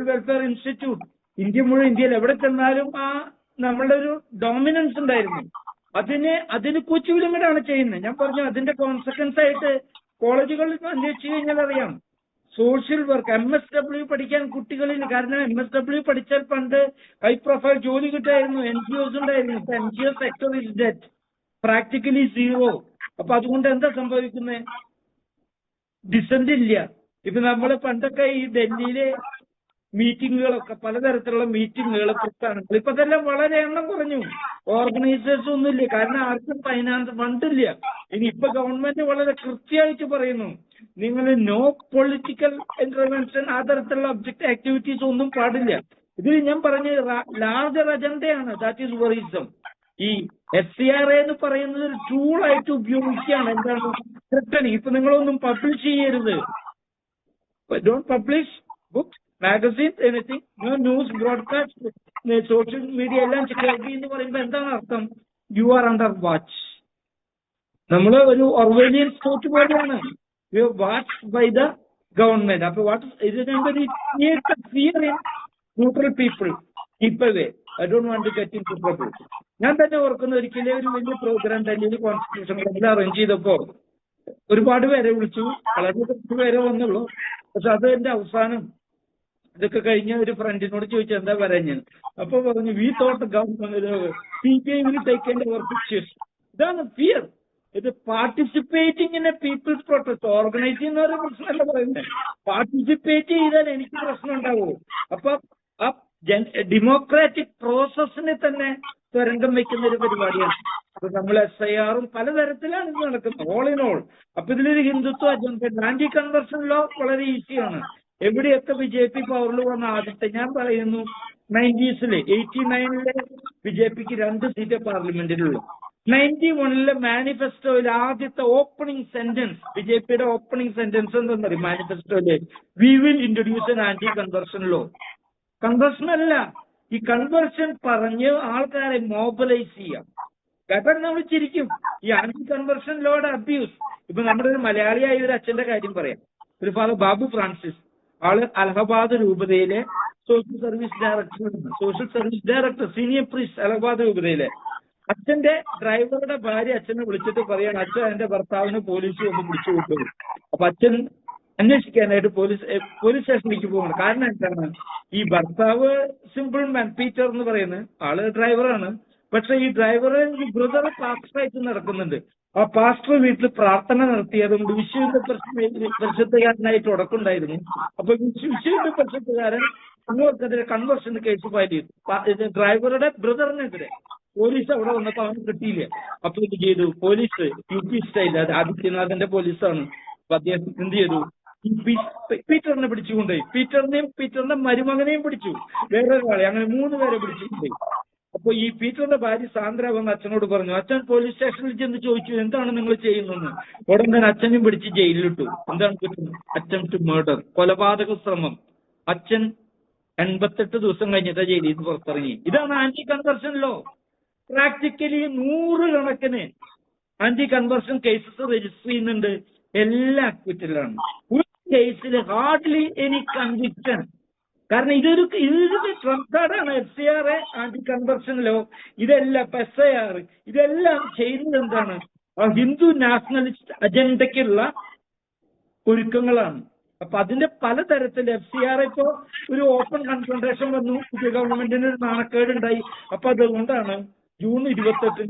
വെൽഫെയർ ഇൻസ്റ്റിറ്റ്യൂട്ട് ഇന്ത്യയിൽ എവിടെ ചെന്നാലും നമ്മളുടെ ഒരു ഡോമിനൻസ് ഉണ്ടായിരുന്നു. അതിന് കുച്ചുവിലിങ്ങടാണ് ചെയ്യുന്നത്. ഞാൻ പറഞ്ഞു, അതിന്റെ കോൺസിക്വൻസ് ആയിട്ട് കോളേജുകളിൽ അന്വേഷിച്ചു കഴിഞ്ഞാൽ അറിയാം. സോഷ്യൽ വർക്ക്, MSW പഠിക്കാൻ കുട്ടികളിൽ, കാരണം MSW പഠിച്ചാൽ പണ്ട് ഹൈ പ്രൊഫൈൽ ജോലി കിട്ടായിരുന്നു, NGOs ഉണ്ടായിരുന്നു. ഇപ്പൊ NGO sector is dead, practically zero. അപ്പൊ അതുകൊണ്ട് എന്താ സംഭവിക്കുന്നത്? ഡിസന്റ് ഇല്ല. ഇപ്പൊ നമ്മള് പണ്ടൊക്കെ ഈ ഡൽഹിയിലെ മീറ്റിങ്ങുകളൊക്കെ, പലതരത്തിലുള്ള മീറ്റിങ്ങുകൾ, പ്രസ്ഥാനങ്ങൾ, ഇപ്പൊ അതെല്ലാം വളരെ എണ്ണം കുറഞ്ഞു. ഓർഗനൈസേഴ്സ് ഒന്നുമില്ല, കാരണം ആർക്കും ഫൈനാൻസ് ഫണ്ടില്ല. ഇനി ഇപ്പൊ ഗവൺമെന്റ് വളരെ കൃത്യമായിട്ട് പറയുന്നു, നിങ്ങൾ നോ പൊളിറ്റിക്കൽ ഇന്റർവെൻഷൻ, ആ തരത്തിലുള്ള ഒബ്ജക്റ്റ് ആക്ടിവിറ്റീസ് ഒന്നും പാടില്ല. ഇതിൽ ഞാൻ പറഞ്ഞ ലാർജർ അജണ്ടയാണ്. That is worrisome. ഈ FCRA എന്ന് പറയുന്നത് ഒരു ടൂളായിട്ട് ഉപയോഗിക്കുകയാണ്. എന്താണ് ത്രെട്ടനിങ്. ഇപ്പൊ നിങ്ങളൊന്നും പബ്ലിഷ് ചെയ്യരുത്, don't publish books, magazines, anything, no news broadcast, social media എല്ലാം ചെക്ക് എന്ന് പറയുമ്പോൾ എന്താണ് അർത്ഥം? You are under watch. നമ്മള് ഒരു ഒർവേലിയൻ സ്റ്റേറ്റ് പോലെയാണ്. You are watch by the government. അപ്പൊ ഫിയർ ഇൻ ന്യൂട്രൽ പീപ്പിൾ. ഇപ്പവേ I don't want to get into trouble. ഞാൻ തന്നെ ഓർക്കുന്ന ഒരിക്കലും ഒരു വലിയ പ്രോഗ്രാം ഡൽഹിയിൽ കോൺസ്റ്റിറ്റ്യൂഷൻ ക്ലബിൽ അറേഞ്ച് ചെയ്തപ്പോ ഒരുപാട് പേരെ വിളിച്ചു, വളരെ കുറച്ച് പേരെ വന്നുള്ളൂ. പക്ഷെ അത് എന്റെ അവസാനം ഇതൊക്കെ കഴിഞ്ഞ ഒരു ഫ്രണ്ടിനോട് ചോദിച്ചു എന്താ പറയാൻ. അപ്പൊ പറഞ്ഞു, we thought government CPI will take over pictures. ഇതാണ് ഫിയർ. ഇത് participating in a people's protest. Organise ചെയ്യുന്ന ഒരു പ്രശ്നമല്ല പറയുന്നത്, പാർട്ടിസിപ്പേറ്റ് ചെയ്താൽ എനിക്ക് പ്രശ്നം ഉണ്ടാവുമോ? അപ്പൊ ആ ഡെമോക്രാറ്റിക് പ്രോസസ്സിനെ തന്നെ തുരങ്കം വെക്കുന്ന ഒരു പരിപാടിയാണ്. അപ്പൊ നമ്മൾ SIRഉം പലതരത്തിലാണ് ഇത് നടക്കുന്നത്. All in all. അപ്പൊ ഇതിലൊരു Hindutva agenda, anti conversion law വളരെ ഈസിയാണ്. എവിടെയൊക്കെ BJP പവറിൽ വന്ന ആദ്യത്തെ, ഞാൻ പറയുന്നു 90s 89 BJPക്ക് 2 സീറ്റ് പാർലമെന്റിലുള്ളൂ. 91 മാനിഫെസ്റ്റോയിൽ ആദ്യത്തെ ഓപ്പണിംഗ് സെന്റൻസ്, BJPയുടെ ഓപ്പണിംഗ് സെന്റൻസ് എന്താ പറയും മാനിഫെസ്റ്റോയില്? We will introduce an anti conversion law. Conversion അല്ല, ഈ കൺവേർഷൻ പറഞ്ഞ് ആൾക്കാരെ മോബിലൈസ് ചെയ്യാം. കാരണം നമ്മൾ ചിരിക്കും, ഈ ആന്റി കൺവേർഷൻ ലോയുടെ അബ്യൂസ്. ഇപ്പൊ നമ്മുടെ ഒരു മലയാളിയായ ഒരു അച്ഛന്റെ കാര്യം പറയാം. ഒരു ഫാദർ ബാബു ഫ്രാൻസിസ്, ആള് അലഹബാദ് രൂപതയിലെ social service director, senior priest Allahabad രൂപതയിലെ. അച്ഛന്റെ ഡ്രൈവറുടെ ഭാര്യ അച്ഛനെ വിളിച്ചിട്ട് പറയാണ്, അച്ഛൻ എന്റെ ഭർത്താവിനെ പോലീസ് ഒന്ന് പിടിച്ചു വിട്ടു. അപ്പൊ അച്ഛൻ അന്വേഷിക്കാനായിട്ട് പോലീസ് സ്റ്റേഷനിലേക്ക് പോകണം. കാരണം എന്താണ്? ഈ ഭർത്താവ് സിമ്പിൾ മാൻ പീറ്റർ എന്ന് പറയുന്നത് ആള് ഡ്രൈവറാണ്. പക്ഷെ ഈ ഡ്രൈവർ ബ്രദർ പാസ്റ്ററായിട്ട് നടക്കുന്നുണ്ട്. ആ പാസ്റ്റർ വീട്ടിൽ പ്രാർത്ഥന നടത്തിയതുകൊണ്ട് വിശ്വഹിന്ദു പരിഷത്തുകാരനായിട്ട് ഉടക്കുണ്ടായിരുന്നു. അപ്പൊ വിശ്വഹിന്ദു പരിഷത്തുകാരൻ അങ്ങോട്ടെതിരെ കൺവേർഷൻ കേസ് ഫയൽ ചെയ്തു. ഡ്രൈവറുടെ ബ്രദറിനെതിരെ. പോലീസ് അവിടെ വന്നപ്പോ അവന് കിട്ടിയില്ല. അപ്പൊ ഇത് ചെയ്തു, പോലീസ് UP സ്റ്റൈൽ, അത് ആദിത്യനാഥിന്റെ പോലീസാണ്. അപ്പൊ അദ്ദേഹം എന്ത് ചെയ്തു? പീറ്ററിനെ പിടിച്ചുകൊണ്ടുപോയി. പീറ്ററിന്റെ മരുമകനെയും പിടിച്ചു, വേറൊരാളെ, അങ്ങനെ 3 പേരെ പിടിച്ചുകൊണ്ടുപോയി. അപ്പൊ ഈ പീറ്ററിന്റെ ഭാര്യ സാന്ദ്ര വന്ന് അച്ഛനോട് പറഞ്ഞു. അച്ഛൻ പോലീസ് സ്റ്റേഷനിൽ ചെന്ന് ചോദിച്ചു, എന്താണ് നിങ്ങൾ ചെയ്യുന്നതെന്ന്. ഉടൻ തന്നെ അച്ഛനും പിടിച്ച് ജയിലിലിട്ടു. എന്താണ് കിട്ടുന്നത്? അറ്റംപ്റ്റ് ടു മർഡർ, കൊലപാതക ശ്രമം. അച്ഛൻ 88 ദിവസം കഴിഞ്ഞിട്ട് ജയിലിൽ നിന്ന് പുറത്തിറങ്ങി. ഇതാണ് ആന്റി കൺവെർഷൻ ലോ. പ്രാക്ടിക്കലി 100 കണക്കിന് ആന്റി കൺവെർഷൻ കേസസ് രജിസ്റ്റർ ചെയ്യുന്നുണ്ട്. എല്ലാ അക്വിറ്റലാണ്. ഒരു കേസിൽ ഹാർഡ്ലി എനി കൺവിക്ഷൻ. കാരണം ഇതൊരു ട്രംപ് കാർഡാണ്. FCRA, ആന്റി കൺവെർഷൻ ലോ, ഇതെല്ലാം SIR, ഇതെല്ലാം ചെയ്യുന്നത് എന്താണ്? ഹിന്ദു നാഷണലിസ്റ്റ് അജണ്ടയ്ക്കുള്ള ഒരുക്കങ്ങളാണ്. അപ്പൊ അതിന്റെ പലതരത്തിൽ FCRA ഇപ്പോ ഒരു ഓപ്പൺ കൺഫ്രണ്ടേഷൻ വന്നു. പുതിയ ഗവൺമെന്റിന് ഒരു നാണക്കേടുണ്ടായി. അപ്പൊ അതുകൊണ്ടാണ് ജൂൺ 28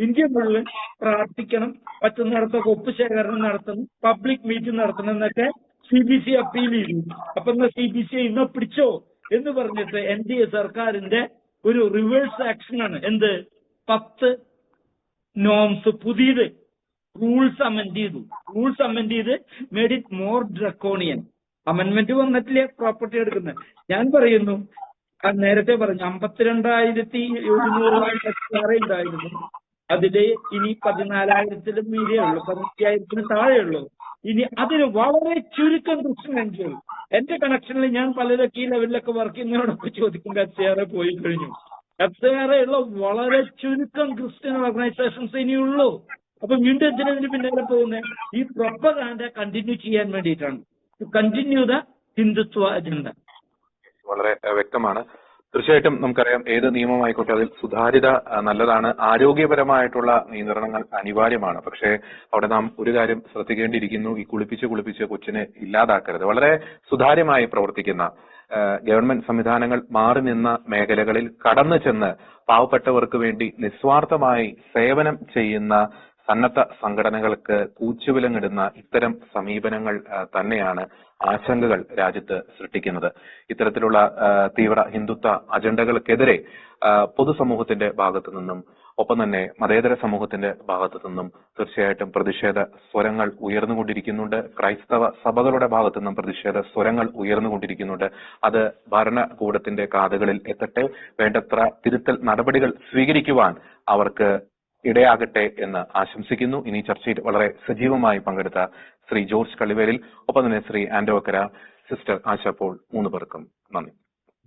ഇന്ത്യ മുഴുവൻ പ്രാർത്ഥിക്കണം, പറ്റുന്നിടത്തൊക്കെ ഒപ്പ് ശേഖരണം നടത്തണം, പബ്ലിക് മീറ്റിംഗ് നടത്തണം എന്നൊക്കെ CBC അപ്പീൽ ചെയ്തു. അപ്പൊ എന്നാ CBC ഇന്ന് പിടിച്ചോ എന്ന് പറഞ്ഞിട്ട് NDA സർക്കാരിന്റെ ഒരു റിവേഴ്സ് ആക്ഷനാണ്. എന്ത്? 10 നോംസ് പുതിയത് റൂൾസ് അമെൻഡ് ചെയ്ത് മേഡ് ഇറ്റ് മോർ ഡ്രക്കോണിയൻ. അമെൻമെന്റ് വന്നിട്ടില്ലേ പ്രോപ്പർട്ടി എടുക്കുന്നത്? ഞാൻ പറയുന്നു, നേരത്തെ പറഞ്ഞു 52,700 FCRA ഉണ്ടായിരുന്നു. അതില് ഇനി 14,000-ലും മീതെ ഉള്ളൂ, 15,000-ന് താഴെയുള്ളൂ. ഇനി അതിന് വളരെ ചുരുക്കം ക്രിസ്ത്യൻ എൻജിഒ. എന്റെ കണക്ഷനിൽ ഞാൻ പലരൊക്കെ ഈ ലെവലിലൊക്കെ വർക്ക് ചെയ്യുന്നവരോടൊക്കെ ചോദിക്കുമ്പോൾ FCRA പോയി കഴിഞ്ഞു. FCRA ഉള്ള വളരെ ചുരുക്കം ക്രിസ്ത്യൻ ഓർഗനൈസേഷൻസ് ഇനിയുള്ളൂ. അപ്പൊ വീണ്ടും എന്തിനു പിന്നാലെ പോകുന്നത്? ഈ പ്രൊപ്പഗാൻഡ കണ്ടിന്യൂ ചെയ്യാൻ വേണ്ടിയിട്ടാണ്. To continue the Hindutva agenda. വളരെ വ്യക്തമാണ്. തീർച്ചയായിട്ടും നമുക്കറിയാം, ഏത് നിയമമായിക്കോട്ടെ അതിൽ സുതാര്യത നല്ലതാണ്. ആരോഗ്യപരമായിട്ടുള്ള നിയന്ത്രണങ്ങൾ അനിവാര്യമാണ്. പക്ഷേ അവിടെ നാം ഒരു കാര്യം ശ്രദ്ധിക്കേണ്ടിയിരിക്കുന്നു, ഈ കുളിപ്പിച്ച് കൊച്ചിനെ ഇല്ലാതാക്കരുത്. വളരെ സുതാര്യമായി പ്രവർത്തിക്കുന്ന ഗവൺമെന്റ് സംവിധാനങ്ങൾ മാറി നിന്ന മേഖലകളിൽ കടന്നു ചെന്ന് പാവപ്പെട്ടവർക്ക് വേണ്ടി നിസ്വാർത്ഥമായി സേവനം ചെയ്യുന്ന സന്നദ്ധ സംഘടനകൾക്ക് കൂച്ചുവിലങ്ങിടുന്ന ഇത്തരം സമീപനങ്ങൾ തന്നെയാണ് ആശങ്കകൾ രാജ്യത്ത് സൃഷ്ടിക്കുന്നത്. ഇത്തരത്തിലുള്ള തീവ്ര ഹിന്ദുത്വ അജണ്ടകൾക്കെതിരെ പൊതുസമൂഹത്തിന്റെ ഭാഗത്തു നിന്നും ഒപ്പം തന്നെ മതേതര സമൂഹത്തിന്റെ ഭാഗത്തു നിന്നും തീർച്ചയായിട്ടും പ്രതിഷേധ സ്വരങ്ങൾ ഉയർന്നുകൊണ്ടിരിക്കുന്നുണ്ട്. ക്രൈസ്തവ സഭകളുടെ ഭാഗത്തു നിന്നും പ്രതിഷേധ സ്വരങ്ങൾ ഉയർന്നുകൊണ്ടിരിക്കുന്നുണ്ട്. അത് ഭരണകൂടത്തിന്റെ കാതുകളിൽ എത്തട്ടെ, വേണ്ടത്ര തിരുത്തൽ നടപടികൾ സ്വീകരിക്കുവാൻ അവർക്ക് ഇടയാകട്ടെ എന്ന് ആശംസിക്കുന്നു. ഇനി ചർച്ചയിൽ വളരെ സജീവമായി പങ്കെടുത്ത ശ്രീ ജോർജ് കളിവേലിൽ, ഒപ്പം തന്നെ ശ്രീ ആൻഡോ അക്കര, സിസ്റ്റർ ആശ പോൾ, 3 പേർക്കും നന്ദി.